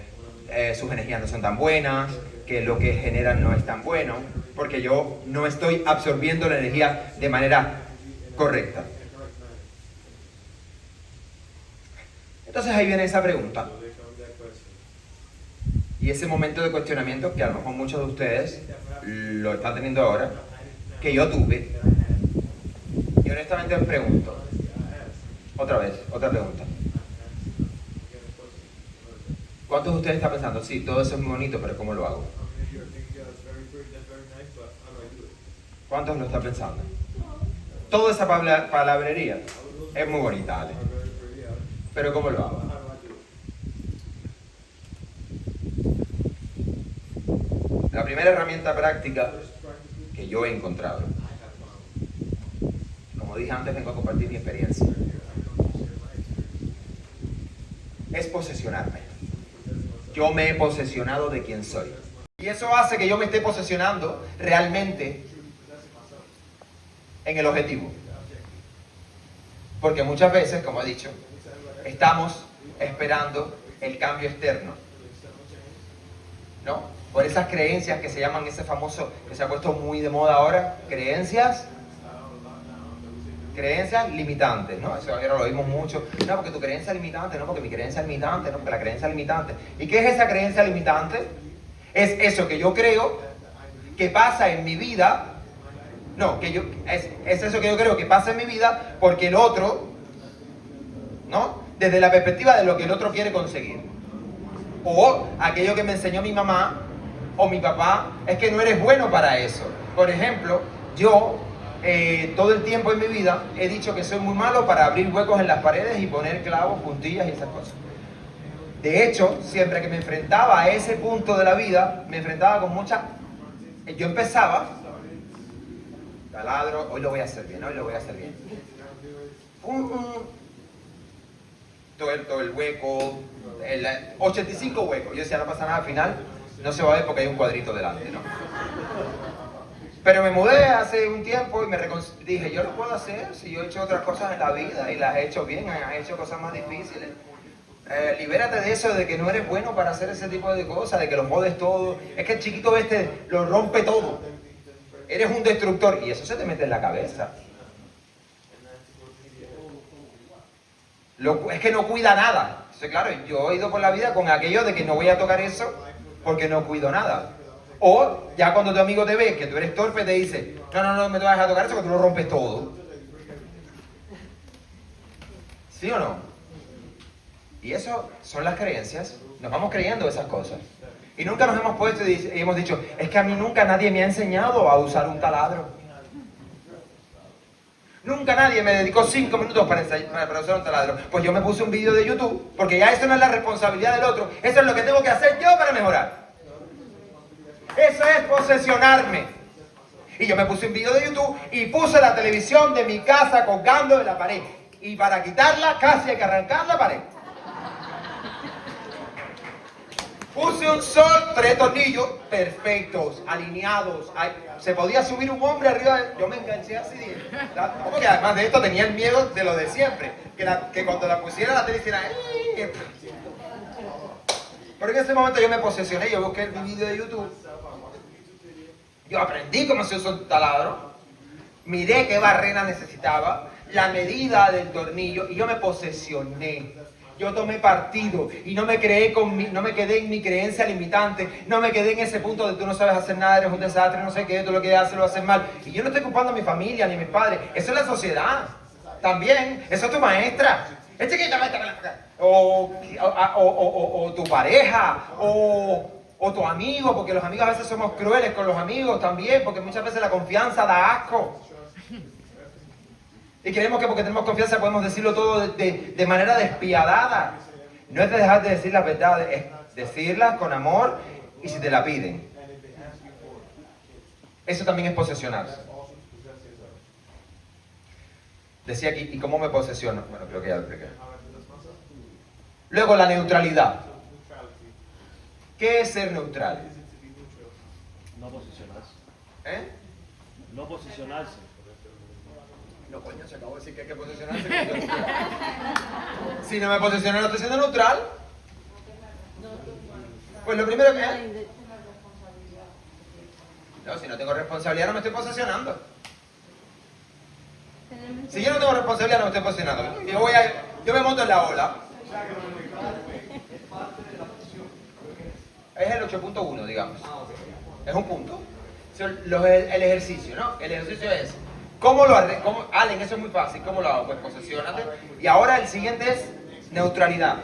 sus energías no son tan buenas, que lo que generan no es tan bueno, porque yo no estoy absorbiendo la energía de manera correcta. Entonces ahí viene esa pregunta y ese momento de cuestionamiento que a lo mejor muchos de ustedes lo están teniendo ahora, que yo tuve. Y honestamente os pregunto, otra pregunta. ¿Cuántos de ustedes están pensando, sí, todo eso es muy bonito, pero ¿cómo lo hago? ¿Cuántos lo están pensando? Toda esa palabrería es muy bonita, Ale. Pero ¿cómo lo hago? La primera herramienta práctica que yo he encontrado, como dije antes, vengo a compartir mi experiencia, es posesionarme. Yo me he posesionado de quien soy. Y eso hace que yo me esté posesionando realmente en el objetivo. Porque muchas veces, como he dicho, estamos esperando el cambio externo, ¿no? Por esas creencias que se llaman ese famoso, que se ha puesto muy de moda ahora, creencias limitantes, ¿no? Eso ahora lo oímos mucho. No, porque tu creencia es limitante, no, porque mi creencia es limitante, no, porque la creencia es limitante. ¿Y qué es esa creencia limitante? Es eso que yo creo que pasa en mi vida. No, es eso que yo creo que pasa en mi vida porque el otro, ¿no? Desde la perspectiva de lo que el otro quiere conseguir. O aquello que me enseñó mi mamá o mi papá, es que no eres bueno para eso. Por ejemplo, yo todo el tiempo en mi vida he dicho que soy muy malo para abrir huecos en las paredes y poner clavos, puntillas y esas cosas. De hecho, siempre que me enfrentaba a ese punto de la vida, me enfrentaba con mucha... Yo empezaba, taladro, hoy lo voy a hacer bien, hoy lo voy a hacer bien. Todo el hueco, 85 huecos. Yo decía, no pasa nada, al final no se va a ver porque hay un cuadrito delante, ¿no? Pero me mudé hace un tiempo y dije, yo lo puedo hacer si yo he hecho otras cosas en la vida y las he hecho bien, he hecho cosas más difíciles. Libérate de eso, de que no eres bueno para hacer ese tipo de cosas, de que lo jodes todo. Es que el chiquito este lo rompe todo. Eres un destructor y eso se te mete en la cabeza. Es que no cuida nada. Entonces, claro, yo he ido por la vida con aquello de que no voy a tocar eso porque no cuido nada. O ya cuando tu amigo te ve que tú eres torpe, te dice, no me te vas a tocar eso, que tú lo rompes todo. ¿Sí o no? Y eso son las creencias. Nos vamos creyendo esas cosas. Y nunca nos hemos puesto y hemos dicho, es que a mí nunca nadie me ha enseñado a usar un taladro. Nunca nadie me dedicó 5 minutos para usar un taladro. Pues yo me puse un vídeo de YouTube, porque ya eso no es la responsabilidad del otro. Eso es lo que tengo que hacer yo para mejorar. Eso es posesionarme. Y yo me puse un vídeo de YouTube y puse la televisión de mi casa colgando de la pared. Y para quitarla casi hay que arrancar la pared. Puse un sol, 3 tornillos perfectos, alineados. Se podía subir un hombre arriba de... Yo me enganché así. Porque además de esto tenía el miedo de lo de siempre. Que cuando la pusiera la tele hiciera... Pero en ese momento yo me posesioné, yo busqué mi vídeo de YouTube. Yo aprendí cómo se usa un taladro. Miré qué barrena necesitaba, la medida del tornillo y yo me posesioné. Yo tomé partido y no me quedé en mi creencia limitante, no me quedé en ese punto de tú no sabes hacer nada, eres un desastre, no sé qué, tú lo que haces lo haces mal. Y yo no estoy culpando a mi familia ni a mis padres, eso es la sociedad. También, eso es tu maestra. Es chiquita, o tu pareja, o tu amigo, porque los amigos a veces somos crueles con los amigos también, porque muchas veces la confianza da asco. Y creemos que porque tenemos confianza podemos decirlo todo de manera despiadada. No es de dejar de decir la verdad, es decirla con amor y si te la piden. Eso también es posesionarse. Decía aquí, ¿y cómo me posesiono? Bueno, creo que ya lo expliqué. Luego la neutralidad. ¿Qué es ser neutral? No posicionarse. ¿Eh? No posicionarse. No, coño, se acabó de decir que hay que posicionarse. Si no me posiciono, no estoy siendo neutral. Pues lo primero que... No, si no tengo responsabilidad, no me estoy posesionando. Si yo no tengo responsabilidad, no me estoy posicionando. Yo me monto en la ola. Es el 8.1, digamos. Es un punto. El ejercicio, ¿no? El ejercicio es... ¿Cómo lo arreglo? Allen, eso es muy fácil. ¿Cómo lo hago? Pues posesiónate. Y ahora el siguiente es neutralidad.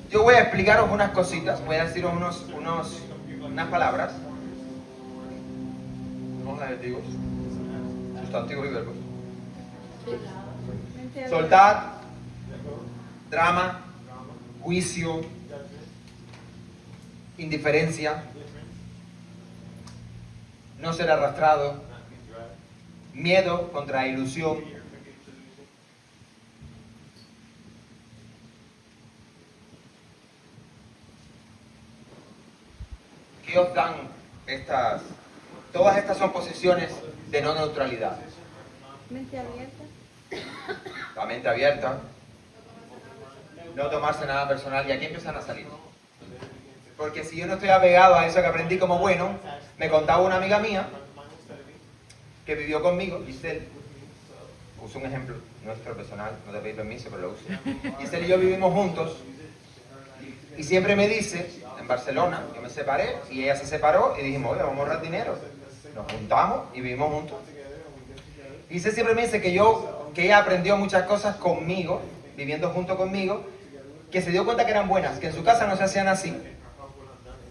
Yo voy a explicaros unas cositas. Voy a deciros unas palabras. son adjetivos, sustantivos y verbos. Mente abierta. Soltar, drama, juicio, indiferencia, no ser arrastrado, miedo contra ilusión. ¿Qué os dan estas? Todas estas son posiciones de no neutralidad. Mente abierta. La mente abierta, no tomarse nada personal, y aquí empiezan a salir. Porque si yo no estoy apegado a eso que aprendí como bueno, me contaba una amiga mía que vivió conmigo, Giselle, uso un ejemplo nuestro personal, no te pedí permiso, pero lo uso. Giselle y yo vivimos juntos, y siempre me dice, en Barcelona, yo me separé, y ella se separó, y dijimos, oye, vamos a ahorrar dinero. Nos juntamos y vivimos juntos. Y Giselle siempre me dice que ella aprendió muchas cosas conmigo, viviendo junto conmigo, que se dio cuenta que eran buenas, que en su casa no se hacían así,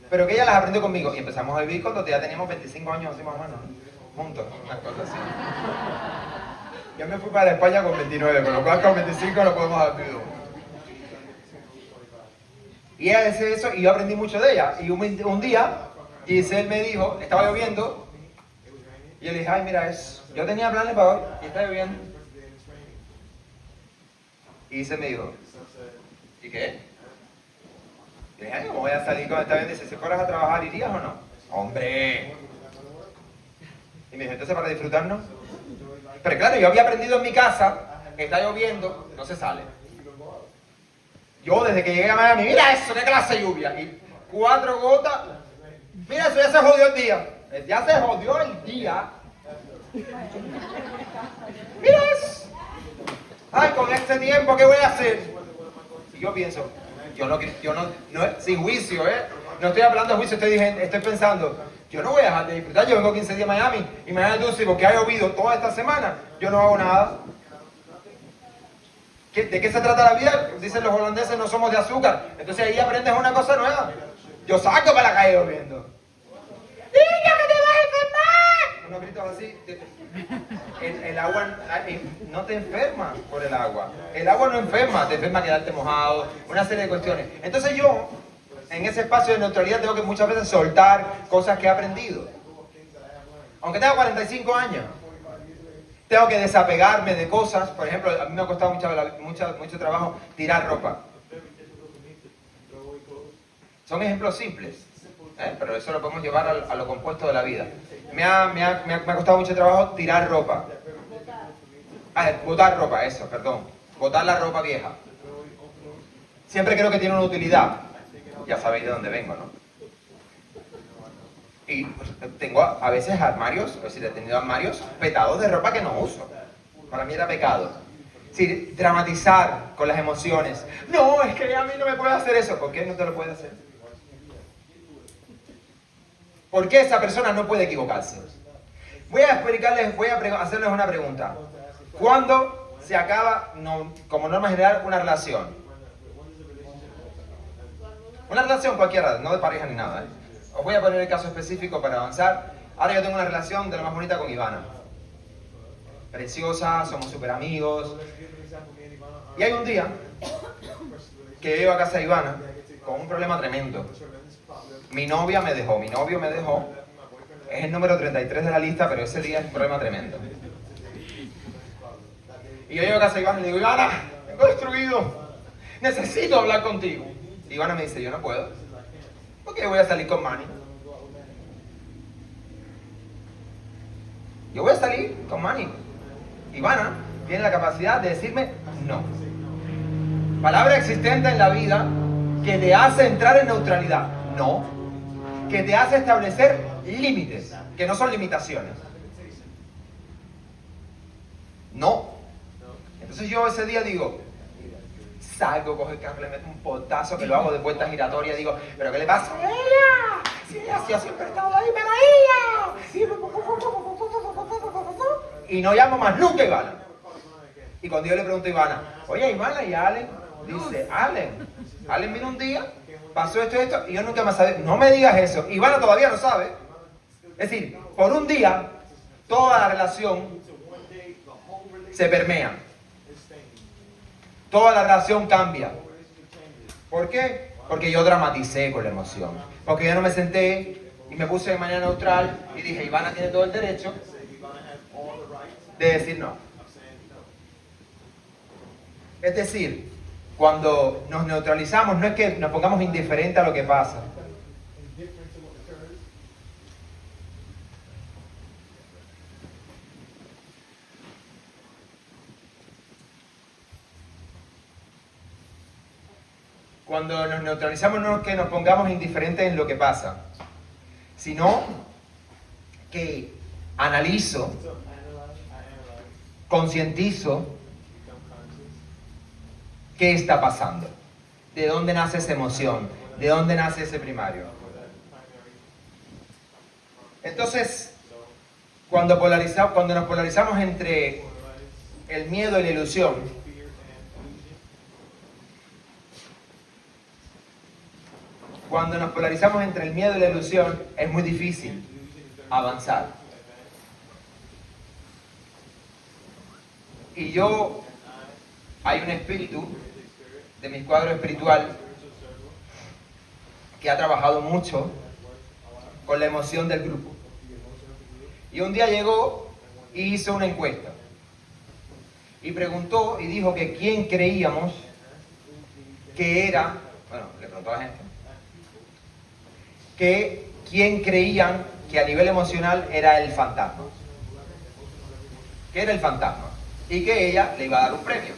pero que ella las aprendió conmigo. Y empezamos a vivir cuando ya teníamos 25 años, así más o menos, juntos, una cosa así. Yo me fui para España con 29, con lo cual con 25 lo podemos haber vivido. Y ella decía eso y yo aprendí mucho de ella. Y un día, Giselle me dijo, estaba lloviendo, y yo le dije, ay mira, yo tenía planes para hoy y está lloviendo. Y Giselle me dijo, ¿y qué? Y le dije, ay, ¿cómo voy a salir con esta bien? Dice, si fueras a trabajar, ¿irías o no? ¡Hombre! Y me dijo, entonces para disfrutarnos. Pero claro, yo había aprendido en mi casa, está lloviendo, no se sale. Yo desde que llegué a Miami, mira eso, qué clase de lluvia. Y 4 gotas, mira eso, ya se jodió el día. Ya se jodió el día. Mira eso. Ay, con este tiempo, ¿qué voy a hacer? Y yo pienso, yo no, sin juicio, no estoy hablando de juicio, estoy pensando, yo no voy a dejar de disfrutar, yo vengo 15 días a Miami, y mañana tú, porque ha llovido toda esta semana, yo no hago nada. ¿De qué se trata la vida? Dicen los holandeses, no somos de azúcar. Entonces ahí aprendes una cosa nueva. Yo salgo para la calle lloviendo. ¡Niña, que te vas a enfermar! Unos gritos así. El agua no te enferma por el agua. El agua no enferma, te enferma quedarte mojado, una serie de cuestiones. Entonces yo, en ese espacio de neutralidad, tengo que muchas veces soltar cosas que he aprendido. Aunque tenga 45 años. Tengo que desapegarme de cosas. Por ejemplo, a mí me ha costado mucho trabajo tirar ropa. Son ejemplos simples, pero eso lo podemos llevar a lo compuesto de la vida. Me ha costado mucho trabajo tirar ropa. Botar ropa, eso, perdón. Botar la ropa vieja. Siempre creo que tiene una utilidad. Ya sabéis de dónde vengo, ¿no? Y pues, tengo a veces armarios, es decir, he tenido armarios petados de ropa que no uso. Para mí era pecado. Es decir, dramatizar con las emociones. No, es que a mí no me puede hacer eso. ¿Por qué no te lo puede hacer? ¿Por qué esa persona no puede equivocarse? Voy a hacerles una pregunta. ¿Cuándo se acaba, como norma general, una relación? Una relación cualquiera, no de pareja ni nada, Os voy a poner el caso específico para avanzar. Ahora yo tengo una relación de lo más bonita con Ivana. Preciosa, somos súper amigos. Y hay un día que yo llego a casa de Ivana con un problema tremendo. Mi novio me dejó. Es el número 33 de la lista, pero ese día es un problema tremendo. Y yo llego a casa de Ivana y le digo, Ivana, vengo destruido. Necesito hablar contigo. Y Ivana me dice, yo no puedo. ¿Por qué voy a salir con Manny? Yo voy a salir con Manny. Ivana tiene la capacidad de decirme no. Palabra existente en la vida que te hace entrar en neutralidad. No. Que te hace establecer límites, que no son limitaciones. No. Entonces yo ese día digo, salgo, cojo el carro, le meto un potazo que lo hago de vuelta giratoria, digo, ¿pero qué le pasa a ella? Si ella siempre ha estado ahí, pero ella. Y no llamo más nunca a Ivana. Y cuando yo le pregunto a Ivana, oye, Ivana, ¿y Allen? Dice, Allen vino un día, pasó esto, y yo nunca más sabía. No me digas eso. Ivana todavía no sabe. Es decir, por un día, toda la relación se permea. Toda la relación cambia. ¿Por qué? Porque yo dramaticé con la emoción. Porque yo no me senté y me puse de manera neutral y dije, Ivana tiene todo el derecho de decir no. Es decir, cuando nos neutralizamos, no es que nos pongamos indiferentes a lo que pasa. Cuando nos neutralizamos no es que nos pongamos indiferentes en lo que pasa, sino que analizo, concientizo qué está pasando, de dónde nace esa emoción, de dónde nace ese primario. Entonces, cuando nos polarizamos entre el miedo y la ilusión, es muy difícil avanzar. Y hay un espíritu de mi cuadro espiritual que ha trabajado mucho con la emoción del grupo. Y un día llegó y hizo una encuesta. Y preguntó y dijo que quién creíamos que era, le preguntó a la gente, que quién creían que a nivel emocional era el fantasma. Que era el fantasma. Y que ella le iba a dar un premio.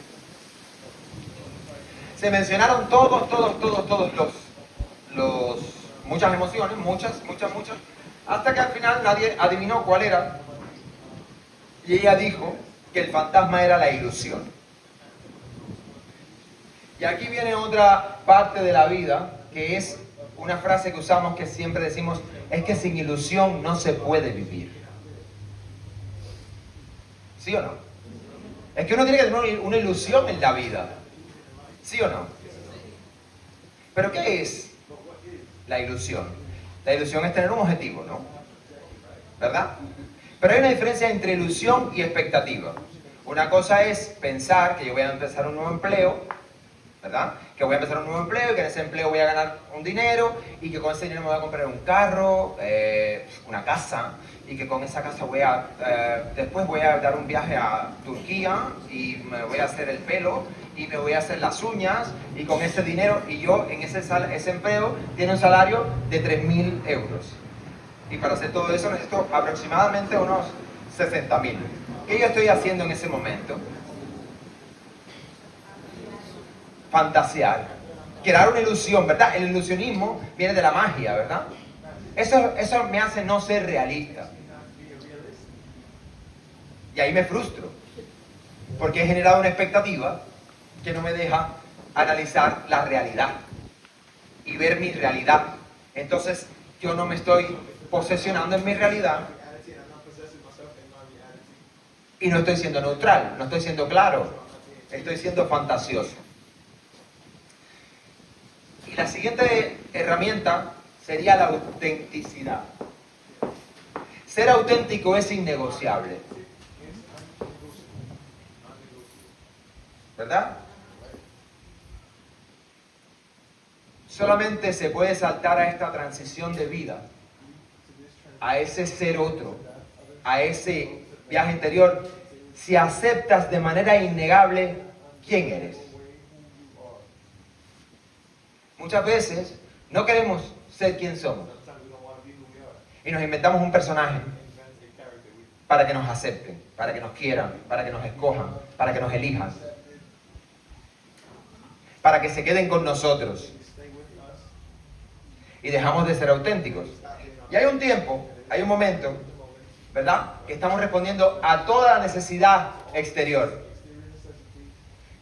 Se mencionaron todos muchas emociones, muchas, hasta que al final nadie adivinó cuál era. Y ella dijo que el fantasma era la ilusión. Y aquí viene otra parte de la vida, que es una frase que usamos, que siempre decimos, es que sin ilusión no se puede vivir. ¿Sí o no? Es que uno tiene que tener una ilusión en la vida. ¿Sí o no? ¿Pero qué es la ilusión? La ilusión es tener un objetivo, ¿no? ¿Verdad? Pero hay una diferencia entre ilusión y expectativa. Una cosa es pensar que yo voy a empezar un nuevo empleo, ¿verdad? Que voy a empezar un nuevo empleo y que en ese empleo voy a ganar un dinero y que con ese dinero me voy a comprar un carro, una casa, y que con esa casa después voy a dar un viaje a Turquía y me voy a hacer el pelo y me voy a hacer las uñas, y con ese dinero, y yo en ese empleo tiene un salario de 3.000 euros. Y para hacer todo eso necesito aproximadamente unos 60.000. ¿Qué yo estoy haciendo en ese momento? Fantasear, crear una ilusión, ¿verdad? El ilusionismo viene de la magia, ¿verdad? Eso me hace no ser realista. Y ahí me frustro, porque he generado una expectativa que no me deja analizar la realidad y ver mi realidad. Entonces, yo no me estoy posesionando en mi realidad y no estoy siendo neutral, no estoy siendo claro, estoy siendo fantasioso. Y la siguiente herramienta sería la autenticidad. Ser auténtico es innegociable, ¿verdad? Solamente se puede saltar a esta transición de vida, a ese ser otro, a ese viaje interior, si aceptas de manera innegable quién eres. Muchas veces no queremos ser quien somos y nos inventamos un personaje para que nos acepten, para que nos quieran, para que nos escojan, para que nos elijan, para que se queden con nosotros, y dejamos de ser auténticos. Y hay un tiempo, hay un momento, ¿verdad?, que estamos respondiendo a toda la necesidad exterior,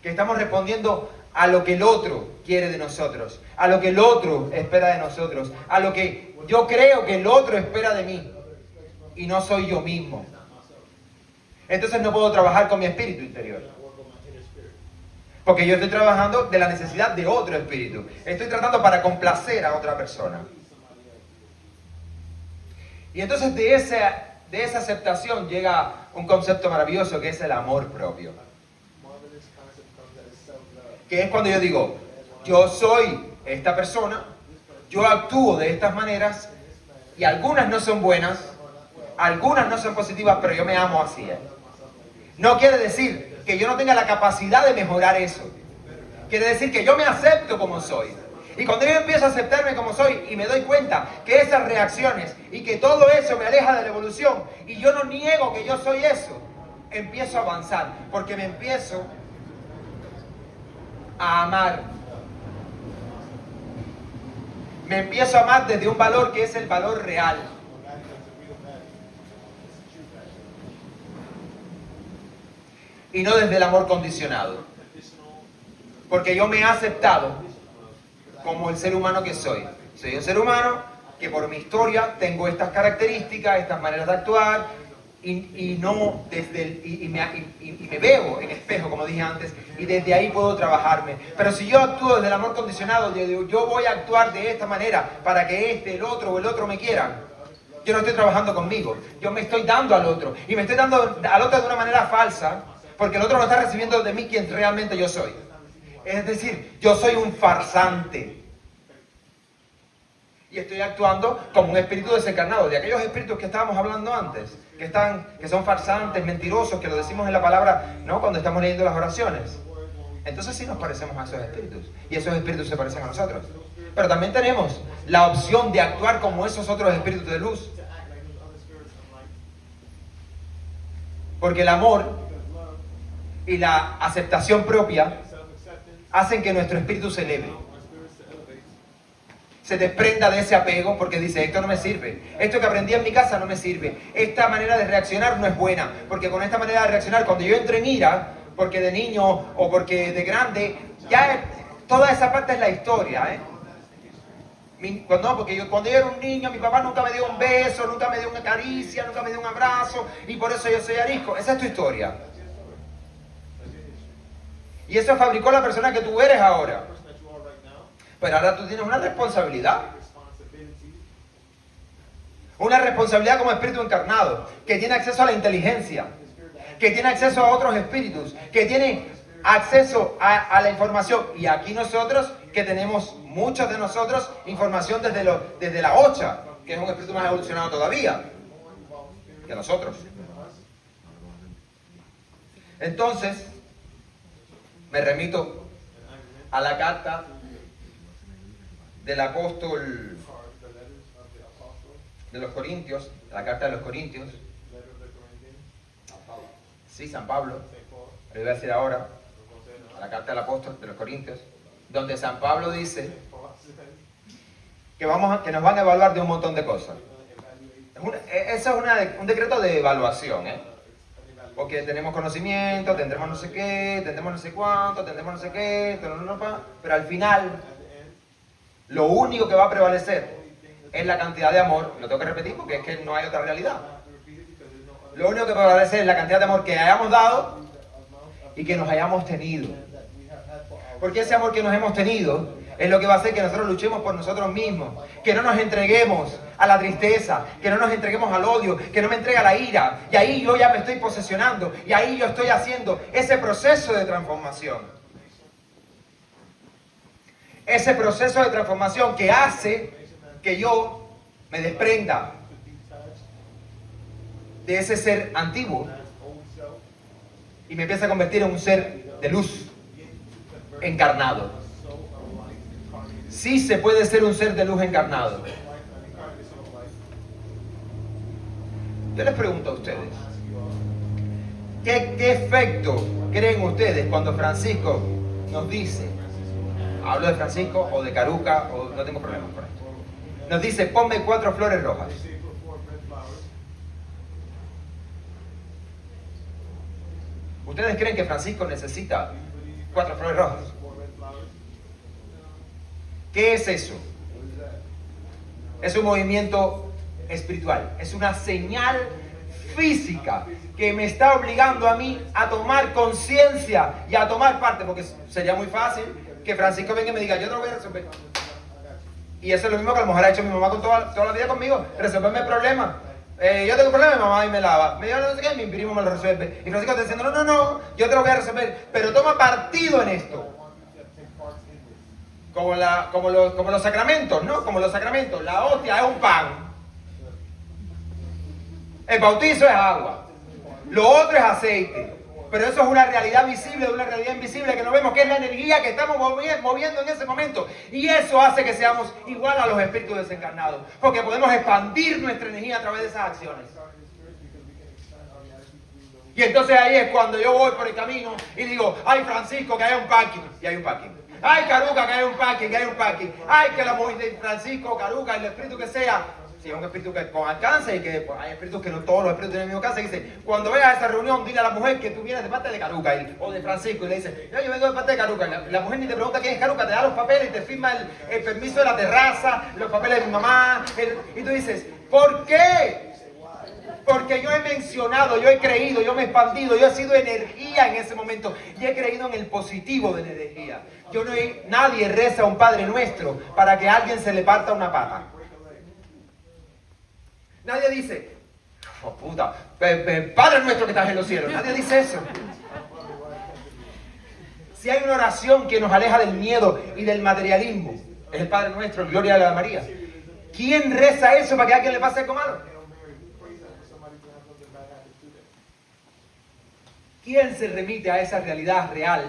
que estamos respondiendo a lo que el otro quiere de nosotros, a lo que el otro espera de nosotros, a lo que yo creo que el otro espera de mí, y no soy yo mismo. Entonces no puedo trabajar con mi espíritu interior, porque yo estoy trabajando de la necesidad de otro espíritu. Estoy tratando para complacer a otra persona. Y entonces de de esa aceptación llega un concepto maravilloso que es el amor propio. Que es cuando yo digo, yo soy esta persona, yo actúo de estas maneras y algunas no son buenas, algunas no son positivas, pero yo me amo así. No quiere decir que yo no tenga la capacidad de mejorar eso. Quiere decir que yo me acepto como soy. Y cuando yo empiezo a aceptarme como soy y me doy cuenta que esas reacciones y que todo eso me aleja de la evolución y yo no niego que yo soy eso, empiezo a avanzar porque me empiezo a amar. Me empiezo a amar desde un valor que es el valor real. Y no desde el amor condicionado. Porque yo me he aceptado como el ser humano que soy. Soy un ser humano que por mi historia tengo estas características, estas maneras de actuar y no desde y me veo en espejo, como dije antes, y desde ahí puedo trabajarme. Pero si yo actúo desde el amor condicionado, yo digo, yo voy a actuar de esta manera para que el otro o el otro me quieran. Yo no estoy trabajando conmigo, yo me estoy dando al otro y me estoy dando al otro de una manera falsa porque el otro no está recibiendo de mí quien realmente yo soy. Es decir, yo soy un farsante. Y estoy actuando como un espíritu desencarnado. De aquellos espíritus que estábamos hablando antes, que son farsantes, mentirosos, que lo decimos en la palabra, ¿no? Cuando estamos leyendo las oraciones. Entonces sí nos parecemos a esos espíritus. Y esos espíritus se parecen a nosotros. Pero también tenemos la opción de actuar como esos otros espíritus de luz. Porque el amor y la aceptación propia hacen que nuestro espíritu se eleve. Se desprenda de ese apego porque dice, esto no me sirve. Esto que aprendí en mi casa no me sirve. Esta manera de reaccionar no es buena. Porque con esta manera de reaccionar, cuando yo entro en ira, porque de niño o porque de grande, ya toda esa parte es la historia, porque cuando yo era un niño, mi papá nunca me dio un beso, nunca me dio una caricia, nunca me dio un abrazo, y por eso yo soy arisco. Esa es tu historia. Y eso fabricó la persona que tú eres ahora. Pero ahora tú tienes una responsabilidad. Una responsabilidad como espíritu encarnado, que tiene acceso a la inteligencia, que tiene acceso a otros espíritus, que tiene acceso a la información. Y aquí nosotros, que tenemos, muchos de nosotros, información desde la Ocha, que es un espíritu más evolucionado todavía que nosotros. Entonces, me remito a la carta del apóstol de los Corintios, la carta de los Corintios. Sí, San Pablo. Lo voy a decir ahora, a la carta del apóstol de los Corintios, donde San Pablo dice que nos van a evaluar de un montón de cosas. Eso es un decreto de evaluación, porque tenemos conocimiento, tendremos no sé qué, tendremos no sé cuánto, tendremos no sé qué, pero al final, lo único que va a prevalecer es la cantidad de amor. Lo tengo que repetir porque es que no hay otra realidad. Lo único que prevalece es la cantidad de amor que hayamos dado y que nos hayamos tenido. Porque ese amor que nos hemos tenido es lo que va a hacer que nosotros luchemos por nosotros mismos. Que no nos entreguemos a la tristeza, que no nos entreguemos al odio, que no me entregue a la ira. Y ahí yo ya me estoy posesionando. Y ahí yo estoy haciendo ese proceso de transformación. Ese proceso de transformación que hace que yo me desprenda de ese ser antiguo y me empiece a convertir en un ser de luz encarnado. Sí se puede ser un ser de luz encarnado. Yo les pregunto a ustedes, ¿qué efecto creen ustedes cuando Francisco nos dice, hablo de Francisco o de Caruca, o no tengo problemas con esto, nos dice, ponme 4 flores rojas? ¿Ustedes creen que Francisco necesita 4 flores rojas? ¿Qué es eso? Es un movimiento espiritual, es una señal física que me está obligando a mí a tomar conciencia y a tomar parte, porque sería muy fácil que Francisco venga y me diga, yo te lo voy a resolver. Y eso es lo mismo que a lo mejor ha hecho mi mamá con toda la vida conmigo, resolverme el problema. Yo tengo un problema, mi mamá y me lava. Me llama no sé qué, mi primo me lo resuelve. Y Francisco está diciendo, no, yo te lo voy a resolver. Pero toma partido en esto. Como los sacramentos, ¿no? Como los sacramentos. La hostia es un pan. El bautizo es agua. Lo otro es aceite. Pero eso es una realidad visible de una realidad invisible que no vemos, que es la energía que estamos moviendo en ese momento. Y eso hace que seamos igual a los espíritus desencarnados. Porque podemos expandir nuestra energía a través de esas acciones. Y entonces ahí es cuando yo voy por el camino y digo, ay Francisco, que hay un parking. Y hay un parking. Ay Caruca, que hay un parking, que hay un parking. Ay que la mujer de Francisco, Caruca, el espíritu que sea. Si es un espíritu que con alcance y que pues, hay espíritus que no todos los espíritus tienen el mismo alcance, dice, cuando vayas a esa reunión, dile a la mujer que tú vienes de parte de Caruca o de Francisco y le dice, no, yo vengo de parte de Caruca. La mujer ni te pregunta quién es Caruca, te da los papeles y te firma el permiso de la terraza, los papeles de mi mamá, y tú dices, ¿por qué? Porque yo he mencionado, yo he creído, yo me he expandido, yo he sido energía en ese momento y he creído en el positivo de la energía. Nadie reza a un Padre Nuestro para que a alguien se le parta una pata. Nadie dice, oh puta, Padre Nuestro que estás en los cielos. Nadie dice eso. Si hay una oración que nos aleja del miedo y del materialismo, es el Padre Nuestro, el Gloria a la María. ¿Quién reza eso para que a alguien le pase algo malo? ¿Quién se remite a esa realidad real,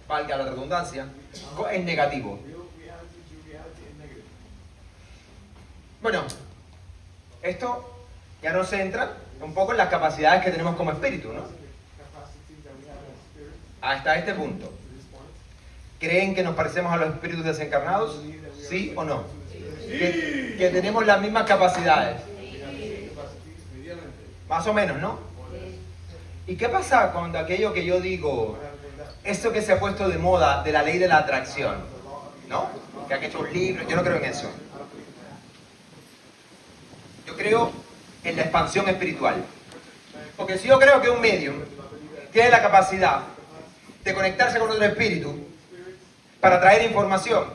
valga la redundancia, en negativo? Bueno, esto ya nos centra un poco en las capacidades que tenemos como espíritu, ¿no? Hasta este punto. ¿Creen que nos parecemos a los espíritus desencarnados? ¿Sí o no? Que tenemos las mismas capacidades. Más o menos, ¿no? ¿Y qué pasa cuando aquello que yo digo, esto que se ha puesto de moda de la ley de la atracción, ¿no? Que han hecho un libro, yo no creo en eso. Yo creo en la expansión espiritual. Porque si yo creo que un medium tiene la capacidad de conectarse con otro espíritu para traer información,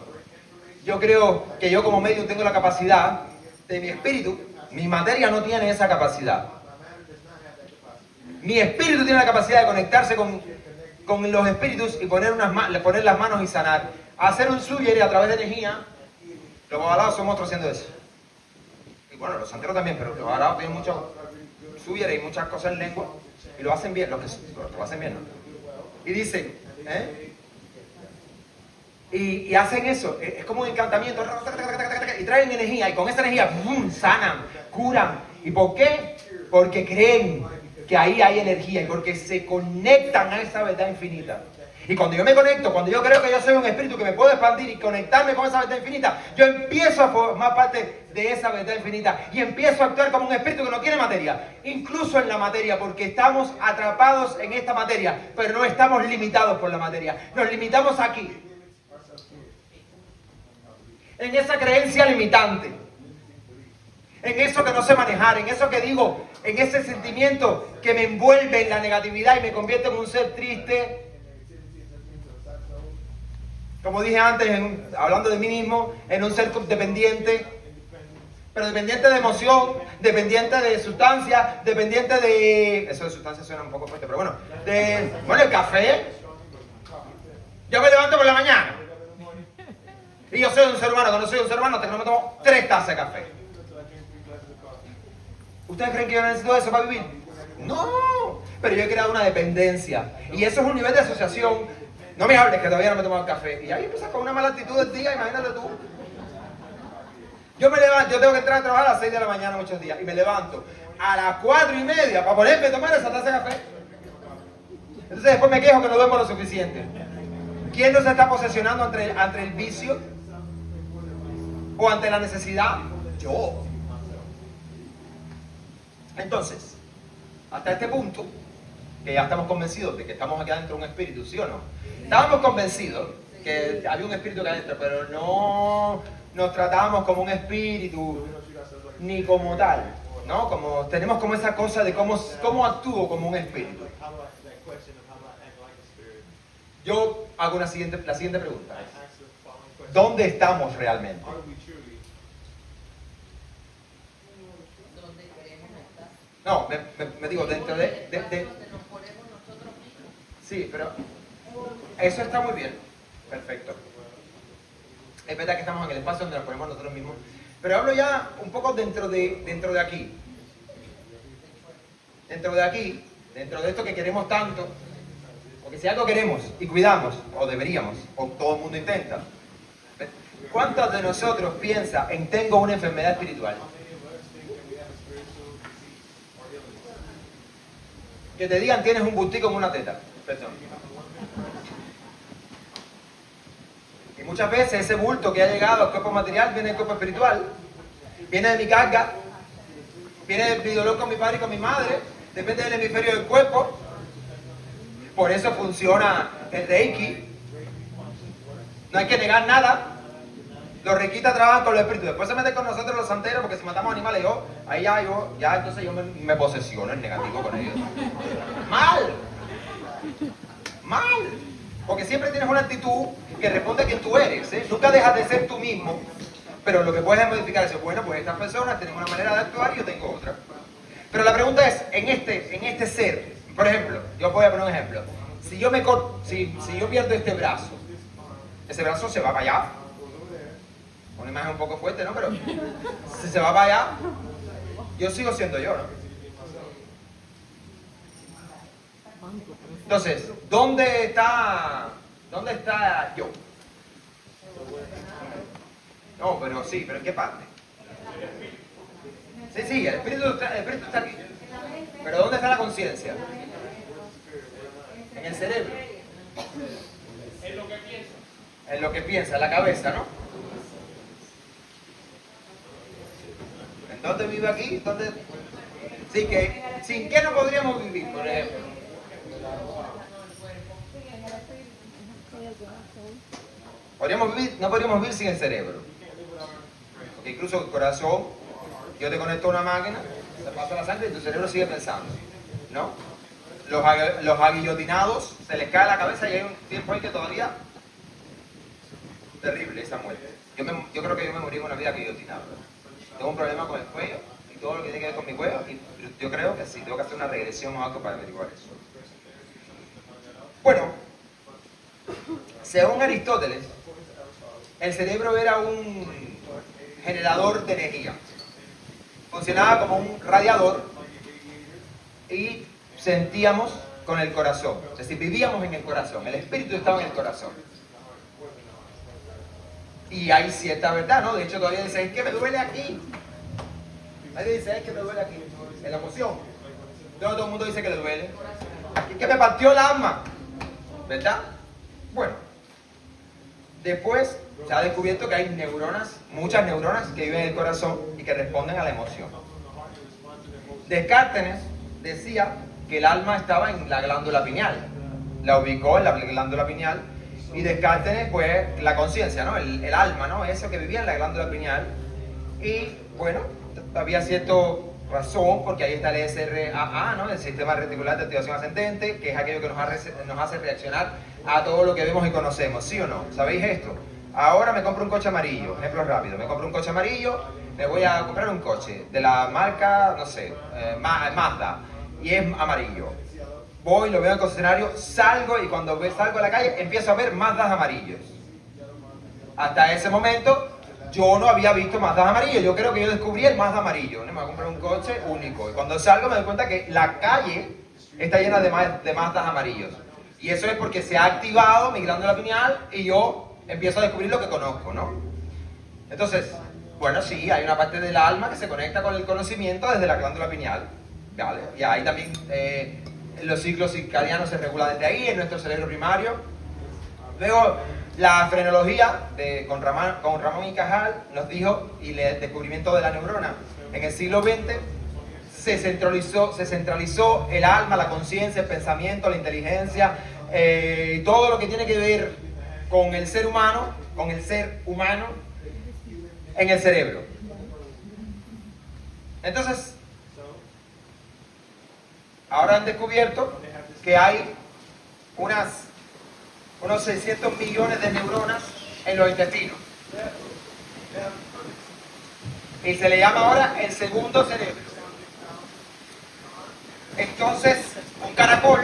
yo creo que yo como medium tengo la capacidad de mi espíritu, mi materia no tiene esa capacidad. Mi espíritu tiene la capacidad de conectarse con los espíritus y poner las manos y sanar. Hacer un suyere a través de energía. Los babalaos son monstruos haciendo eso. Y bueno, los santeros también, pero los babalaos tienen mucho suyere y muchas cosas en lengua. Y lo hacen bien, lo hacen bien, ¿no? Y dicen, y hacen eso, es como un encantamiento, y traen energía, y con esa energía, ¡bum!, sanan, curan. ¿Y por qué? Porque creen que ahí hay energía y porque se conectan a esa verdad infinita. Y cuando yo me conecto, cuando yo creo que yo soy un espíritu que me puedo expandir y conectarme con esa verdad infinita, yo empiezo a formar parte de esa verdad infinita y empiezo a actuar como un espíritu que no tiene materia, incluso en la materia, porque estamos atrapados en esta materia, pero no estamos limitados por la materia, nos limitamos aquí, en esa creencia limitante, en eso que no sé manejar, en eso que digo, en ese sentimiento que me envuelve en la negatividad y me convierte en un ser triste. Como dije antes, hablando de mí mismo, en un ser dependiente, pero dependiente de emoción, dependiente de sustancia, dependiente de... Eso de sustancia suena un poco fuerte, pero bueno. Bueno, el café. Yo me levanto por la mañana. Y yo soy un ser humano, cuando soy un ser humano hasta que no me tomo 3 tazas de café. ¿Ustedes creen que yo necesito eso para vivir? No, pero yo he creado una dependencia. Y eso es un nivel de asociación. No me hables que todavía no me he tomado el café. Y ahí empiezas con una mala actitud del día, imagínate tú. Yo me levanto, yo tengo que entrar a trabajar a las 6 de la mañana muchos días. Y me levanto a las 4:30 para ponerme a tomar esa taza de café. Entonces después me quejo que no duermo lo suficiente. ¿Quién no se está posesionando ante el vicio? ¿O ante la necesidad? Yo. Entonces, hasta este punto, que ya estamos convencidos de que estamos aquí adentro de un espíritu, ¿sí o no? Estábamos convencidos que había un espíritu acá adentro, pero no nos tratábamos como un espíritu, ni como tal, ¿no? Tenemos como esa cosa de cómo actúo como un espíritu. Yo hago la siguiente pregunta. ¿Dónde estamos realmente? No, me digo, dentro de... Sí, pero eso está muy bien. Perfecto. Es verdad que estamos en el espacio donde nos ponemos nosotros mismos. Pero hablo ya un poco dentro de aquí. Dentro de aquí, dentro de esto que queremos tanto, porque si algo queremos y cuidamos, o deberíamos, o todo el mundo intenta, ¿cuántos de nosotros piensa en tengo una enfermedad espiritual? Que te digan tienes un bustico en una teta. Perdón. Y muchas veces ese bulto que ha llegado al cuerpo material viene del cuerpo espiritual, viene de mi carga, viene de mi dolor con mi padre y con mi madre, depende del hemisferio del cuerpo. Por eso funciona el Reiki. No hay que negar nada. Los reikitas trabajan con los espíritus. Después se meten con nosotros los santeros porque si matamos animales, entonces yo me posesiono en negativo con ellos. ¡Mal! ¡Mal! Porque siempre tienes una actitud que responde a quien tú eres, ¿eh? Nunca dejas de ser tú mismo, pero lo que puedes modificar es, bueno, pues estas personas tienen una manera de actuar y yo tengo otra. Pero la pregunta es, en este ser, por ejemplo, yo voy a poner un ejemplo. Si yo pierdo este brazo, ese brazo se va para allá. Una imagen un poco fuerte, ¿no? Pero si se va para allá, yo sigo siendo yo, ¿no? Entonces, ¿dónde está yo? No, pero sí, pero ¿en qué parte? Sí, el espíritu está aquí. Pero ¿dónde está la conciencia? En el cerebro. En lo que piensa, en la cabeza, ¿no? ¿En dónde vive aquí? ¿Dónde? Sí, que sin qué no podríamos vivir, por ejemplo. No podríamos vivir sin el cerebro. Porque incluso el corazón, yo te conecto a una máquina, te pasa la sangre y tu cerebro sigue pensando, ¿no? Los aguillotinados, se les cae la cabeza y hay un tiempo ahí que todavía... Terrible esa muerte. Yo creo que yo me morí en una vida guillotinada. Tengo un problema con el cuello y todo lo que tiene que ver con mi cuello, y yo creo que sí, tengo que hacer una regresión o algo para averiguar eso. Bueno, según Aristóteles, el cerebro era un generador de energía. Funcionaba como un radiador y sentíamos con el corazón. Es decir, vivíamos en el corazón. El espíritu estaba en el corazón. Y hay cierta verdad, ¿no? De hecho, todavía dicen, es que me duele aquí. Nadie dice, es que me duele aquí. En la emoción. Todo el mundo dice que le duele. Es que me partió el alma. ¿Verdad? Bueno. Después se ha descubierto que hay neuronas, muchas neuronas que viven en el corazón y que responden a la emoción. Descartes decía que el alma estaba en la glándula pineal. La ubicó en la glándula pineal. Y Descartes, pues, la conciencia, ¿no? El alma, ¿no? Eso que vivía en la glándula pineal. Y, bueno, había cierta razón, porque ahí está el SRAA, ¿no? El sistema reticular de activación ascendente, que es aquello que nos hace reaccionar a todo lo que vemos y conocemos, ¿sí o no? ¿Sabéis esto? Ahora me compro un coche amarillo, ejemplo rápido, me compro un coche amarillo, me voy a comprar un coche de la marca, no sé, Mazda, y es amarillo. Voy, lo veo en el concesionario, salgo y cuando salgo a la calle empiezo a ver Mazdas amarillos. Hasta ese momento yo no había visto Mazdas amarillos, yo creo que yo descubrí el Mazda amarillo, ¿no? Me voy a comprar un coche único y cuando salgo me doy cuenta que la calle está llena de Mazdas amarillos. Y eso es porque se ha activado mi glándula pineal y yo empiezo a descubrir lo que conozco, ¿no? Entonces, bueno, sí, hay una parte del alma que se conecta con el conocimiento desde la glándula pineal, ¿vale? Y ahí también los ciclos circadianos se regulan desde ahí, en nuestro cerebro primario. Luego, la frenología con Ramón y Cajal nos dijo, y el descubrimiento de la neurona, en el siglo XX se centralizó el alma, la conciencia, el pensamiento, la inteligencia, todo lo que tiene que ver con el ser humano, en el cerebro. Entonces, ahora han descubierto que hay unos 600 millones de neuronas en los intestinos. Y se le llama ahora el segundo cerebro. Entonces, un caracol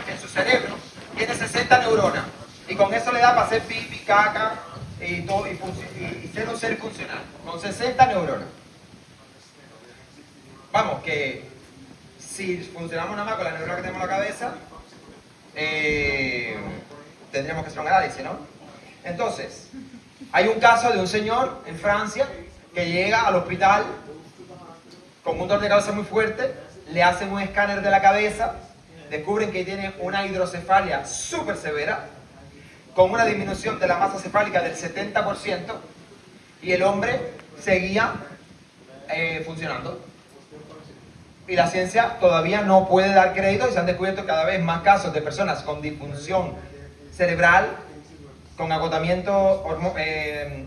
en su cerebro tiene 60 neuronas y con eso le da para hacer pipi, caca y todo y ser un ser funcional con 60 neuronas. Vamos, que si funcionamos nada más con la neurona que tenemos en la cabeza, tendríamos que hacer un análisis, ¿no? Entonces, hay un caso de un señor en Francia que llega al hospital con un dolor de cabeza muy fuerte, le hacen un escáner de la cabeza, descubren que tiene una hidrocefalia súper severa, con una disminución de la masa cefálica del 70%, y el hombre seguía funcionando. Y la ciencia todavía no puede dar crédito y se han descubierto cada vez más casos de personas con disfunción cerebral, con agotamiento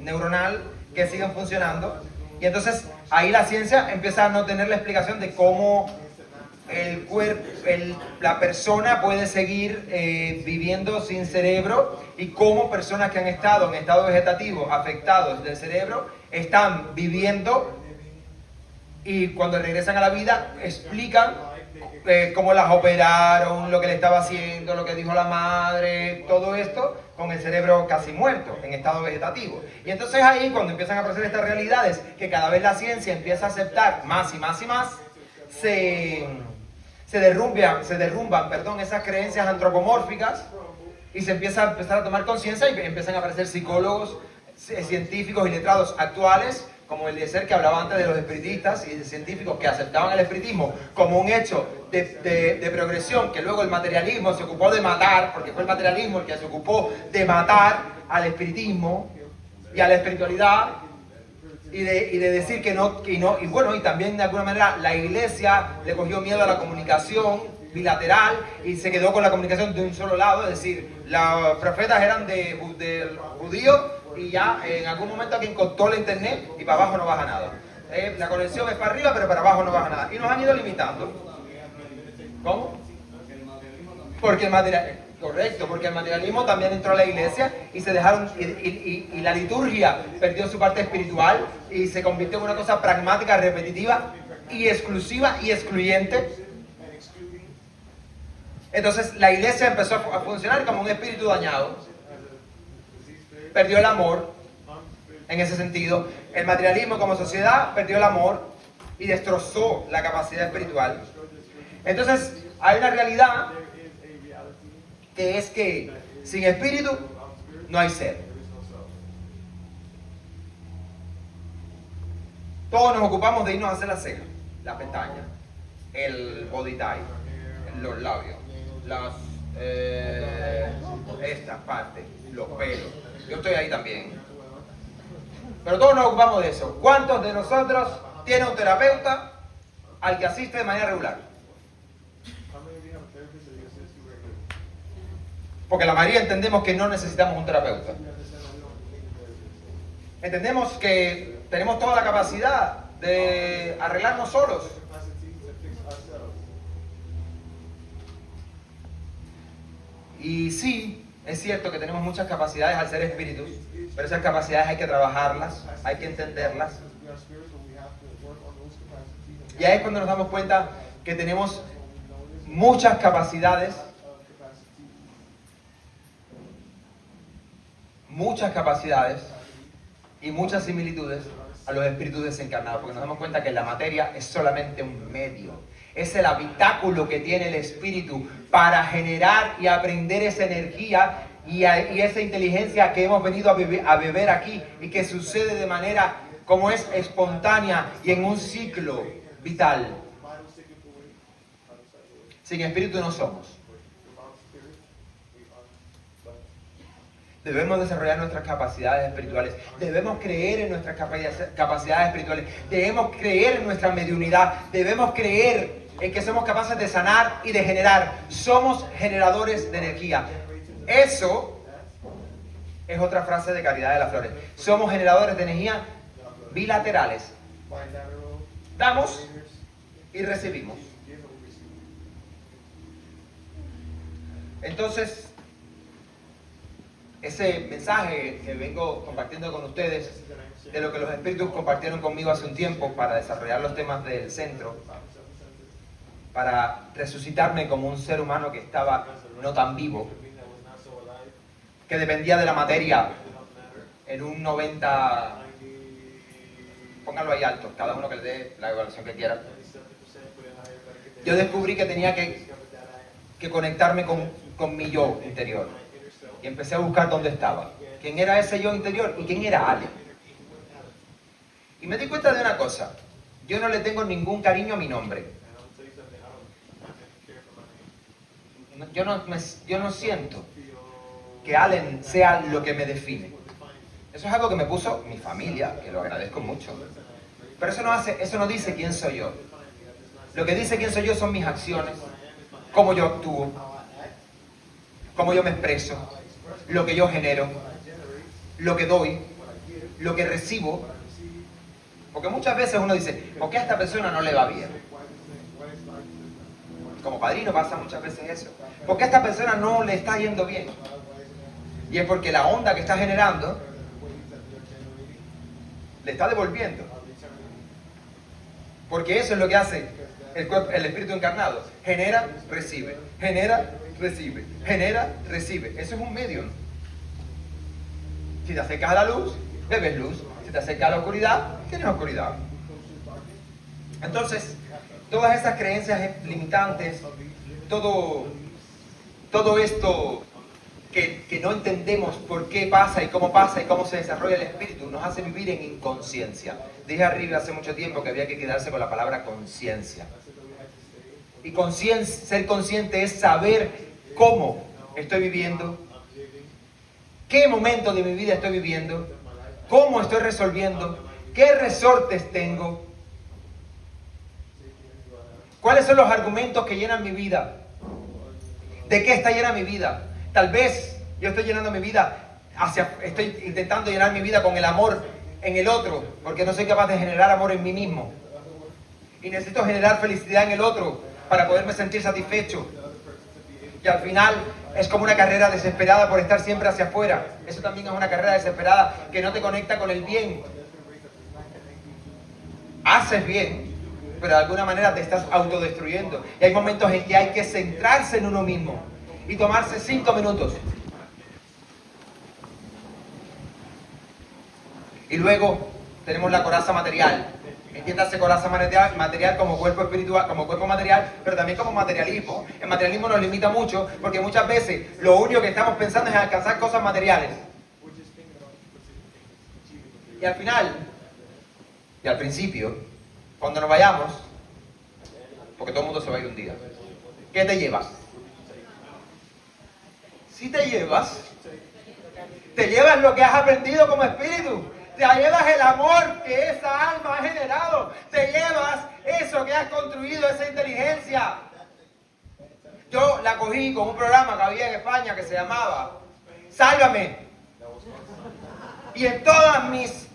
neuronal, que siguen funcionando. Y entonces ahí la ciencia empieza a no tener la explicación de cómo el cuerpo, la persona puede seguir viviendo sin cerebro, y cómo personas que han estado en estado vegetativo afectados del cerebro están viviendo, y cuando regresan a la vida explican cómo las operaron, lo que le estaba haciendo, lo que dijo la madre, todo esto con el cerebro casi muerto, en estado vegetativo. Y entonces ahí, cuando empiezan a aparecer estas realidades, que cada vez la ciencia empieza a aceptar más y más y más, se derrumban esas creencias antropomórficas, y se empieza a tomar conciencia, y empiezan a aparecer psicólogos, científicos y letrados actuales, como el de ser que hablaba antes de los espiritistas y de científicos que aceptaban el espiritismo como un hecho de progresión, que luego el materialismo se ocupó de matar, porque fue el materialismo el que se ocupó de matar al espiritismo y a la espiritualidad, y de decir que no, y bueno, y también de alguna manera la iglesia le cogió miedo a la comunicación bilateral y se quedó con la comunicación de un solo lado, es decir, los profetas eran del judío, y ya en algún momento alguien cortó la internet y para abajo no baja nada. La conexión es para arriba, pero para abajo no baja nada. Y nos han ido limitando. ¿Cómo? Porque el materialismo, correcto, porque el materialismo también entró a la iglesia y se dejaron, y la liturgia perdió su parte espiritual y se convirtió en una cosa pragmática, repetitiva y exclusiva y excluyente. Entonces la iglesia empezó a funcionar como un espíritu dañado. Perdió el amor en ese sentido. El materialismo como sociedad perdió el amor y destrozó la capacidad espiritual. Entonces hay una realidad, que es que sin espíritu no hay ser. Todos nos ocupamos de irnos a hacer las cejas, las pestañas, el body type, los labios, estas partes, los pelos. Yo estoy ahí también. Pero todos nos ocupamos de eso. ¿Cuántos de nosotros tienen un terapeuta al que asiste de manera regular? Porque la mayoría entendemos que no necesitamos un terapeuta. Entendemos que tenemos toda la capacidad de arreglarnos solos. Y sí, es cierto que tenemos muchas capacidades al ser espíritus, pero esas capacidades hay que trabajarlas, hay que entenderlas. Y ahí es cuando nos damos cuenta que tenemos muchas capacidades y muchas similitudes a los espíritus desencarnados, porque nos damos cuenta que la materia es solamente un medio. Es el habitáculo que tiene el espíritu para generar y aprender esa energía y esa inteligencia que hemos venido a beber aquí, y que sucede de manera como es espontánea y en un ciclo vital. Sin espíritu no somos. Debemos desarrollar nuestras capacidades espirituales. Debemos creer en nuestras capacidades espirituales. Debemos creer en nuestra mediunidad. Debemos creer en que somos capaces de sanar y de generar. Somos generadores de energía. Eso es otra frase de Caridad de las Flores. Somos generadores de energía bilaterales. Damos y recibimos. Entonces, ese mensaje que vengo compartiendo con ustedes, de lo que los espíritus compartieron conmigo hace un tiempo para desarrollar los temas del centro, para resucitarme como un ser humano que estaba no tan vivo, que dependía de la materia en un 90, pónganlo ahí alto, cada uno que le dé la evaluación que quiera. Yo descubrí que tenía que conectarme con mi yo interior. Y empecé a buscar dónde estaba. ¿Quién era ese yo interior? ¿Y quién era Allen? Y me di cuenta de una cosa. Yo no le tengo ningún cariño a mi nombre. Yo no siento que Allen sea lo que me define. Eso es algo que me puso mi familia, que lo agradezco mucho. Pero eso no dice quién soy yo. Lo que dice quién soy yo son mis acciones, cómo yo actúo, cómo yo me expreso, lo que yo genero, lo que doy, lo que recibo. Porque muchas veces uno dice, ¿por qué a esta persona no le va bien? Como padrino pasa muchas veces eso. ¿Por qué a esta persona no le está yendo bien? Y es porque la onda que está generando le está devolviendo. Porque eso es lo que hace el espíritu encarnado. Genera, recibe. Genera, recibe. Genera, recibe. Eso es un medio. Si te acercas a la luz, bebes luz. Si te acercas a la oscuridad, tienes oscuridad. Entonces, todas esas creencias limitantes, todo esto que no entendemos por qué pasa y cómo se desarrolla el espíritu, nos hace vivir en inconsciencia. Dije arriba hace mucho tiempo que había que quedarse con la palabra conciencia. Y ser consciente es saber cómo estoy viviendo, qué momento de mi vida estoy viviendo, cómo estoy resolviendo, qué resortes tengo, cuáles son los argumentos que llenan mi vida, de qué está llena mi vida. Tal vez yo estoy llenando mi vida estoy intentando llenar mi vida con el amor en el otro, porque no soy capaz de generar amor en mí mismo. Y necesito generar felicidad en el otro para poderme sentir satisfecho. Y al final es como una carrera desesperada por estar siempre hacia afuera. Eso también es una carrera desesperada que no te conecta con el bien. Haces bien, pero de alguna manera te estás autodestruyendo. Y hay momentos en que hay que centrarse en uno mismo y tomarse 5 minutos. Y luego tenemos la coraza material. Entiéndase coraza material como cuerpo espiritual, como cuerpo material, pero también como materialismo. El materialismo nos limita mucho porque muchas veces lo único que estamos pensando es en alcanzar cosas materiales. Y al final, y al principio, cuando nos vayamos, porque todo el mundo se va a ir un día, ¿qué te llevas? Si te llevas lo que has aprendido como espíritu. Te llevas el amor que esa alma ha generado. Te llevas eso que has construido, esa inteligencia. Yo la cogí con un programa que había en España que se llamaba Sálvame. Y en todas mis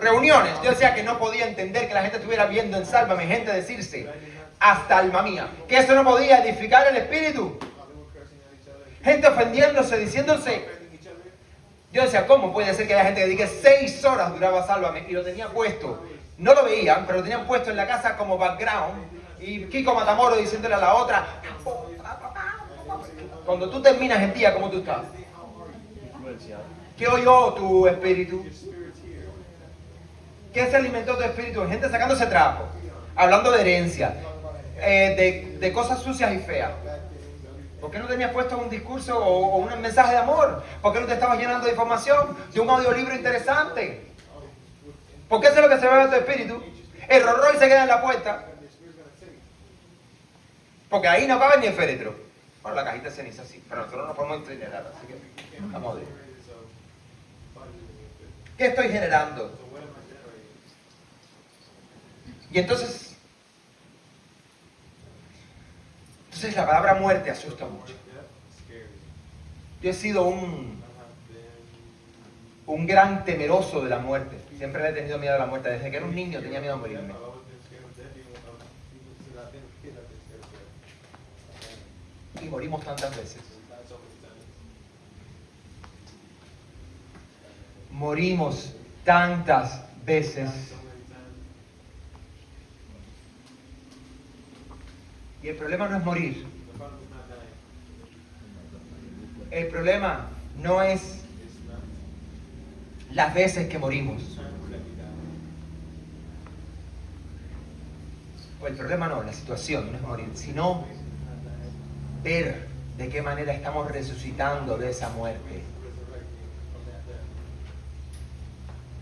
reuniones yo decía que no podía entender que la gente estuviera viendo en Sálvame gente decirse hasta alma mía, que eso no podía edificar el espíritu. Gente ofendiéndose, diciéndose. Yo decía, ¿cómo puede ser que haya gente que dedique 6 horas duraba Sálvame? Y lo tenía puesto. No lo veían, pero lo tenían puesto en la casa como background. Y Kiko Matamoros diciéndole a la otra. Cuando tú terminas el día, ¿cómo tú estás? ¿Qué oyó tu espíritu? ¿Qué se alimentó tu espíritu? Gente sacándose trapo, hablando de herencia, de cosas sucias y feas. ¿Por qué no tenías puesto un discurso o un mensaje de amor? ¿Por qué no te estabas llenando de información, de un audiolibro interesante? ¿Por qué eso es lo que se ve en tu espíritu? El Rolls se queda en la puerta. Porque ahí no cabe ni el féretro. Bueno, la cajita de ceniza sí, pero nosotros no podemos incinerar, así que vamos a ver. ¿Qué estoy generando? Y entonces la palabra muerte asusta mucho. Yo he sido un gran temeroso de la muerte. Siempre le he tenido miedo a la muerte. Desde que era un niño tenía miedo a morirme. Y morimos tantas veces. Morimos tantas veces. Y el problema no es morir. El problema no es las veces que morimos. O el problema no, la situación no es morir, sino ver de qué manera estamos resucitando de esa muerte.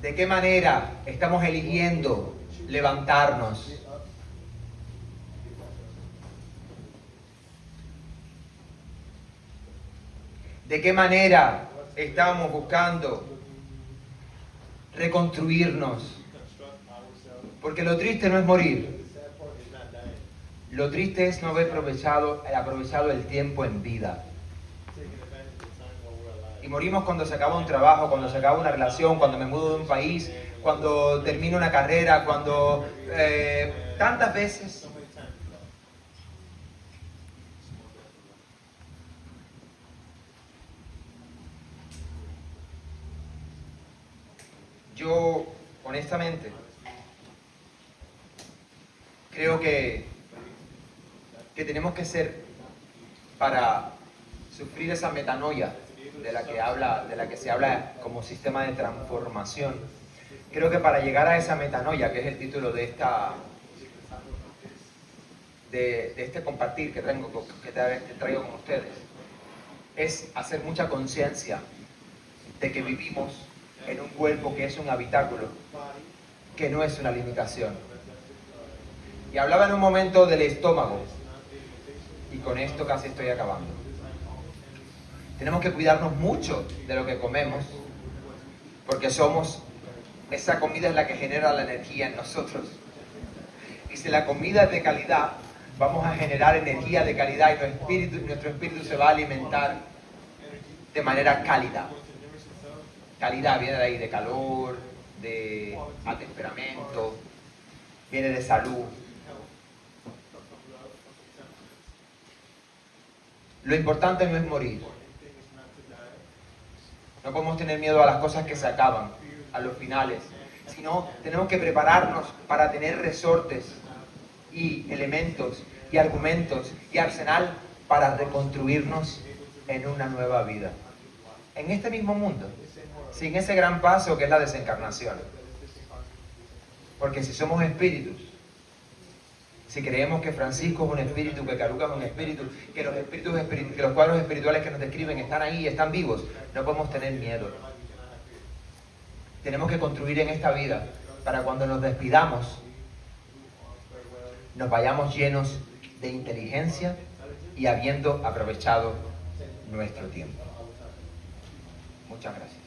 De qué manera estamos eligiendo levantarnos. De qué manera estamos buscando reconstruirnos. Porque lo triste no es morir. Lo triste es no haber aprovechado el tiempo en vida. Y morimos cuando se acaba un trabajo, cuando se acaba una relación, cuando me mudo de un país, cuando termino una carrera, cuando tantas veces. Yo, honestamente, creo que tenemos que ser, para sufrir esa metanoia de la que se habla como sistema de transformación, creo que para llegar a esa metanoia, que es el título de este compartir que traigo con ustedes, es hacer mucha conciencia de que vivimos en un cuerpo que es un habitáculo, que no es una limitación. Y hablaba en un momento del estómago, y con esto casi estoy acabando. Tenemos que cuidarnos mucho de lo que comemos, porque esa comida es la que genera la energía en nosotros. Y si la comida es de calidad, vamos a generar energía de calidad y nuestro espíritu se va a alimentar de manera cálida. Calidad viene de ahí, de calor, de temperamento, viene de salud. Lo importante no es morir. No podemos tener miedo a las cosas que se acaban, a los finales, sino tenemos que prepararnos para tener resortes y elementos y argumentos y arsenal para reconstruirnos en una nueva vida. En este mismo mundo, sin ese gran paso que es la desencarnación. Porque si somos espíritus, si creemos que Francisco es un espíritu, que Caruca es un espíritu, que los cuadros espirituales que nos describen están ahí, están vivos, no podemos tener miedo. Tenemos que construir en esta vida para cuando nos despidamos, nos vayamos llenos de inteligencia y habiendo aprovechado nuestro tiempo. Muchas gracias.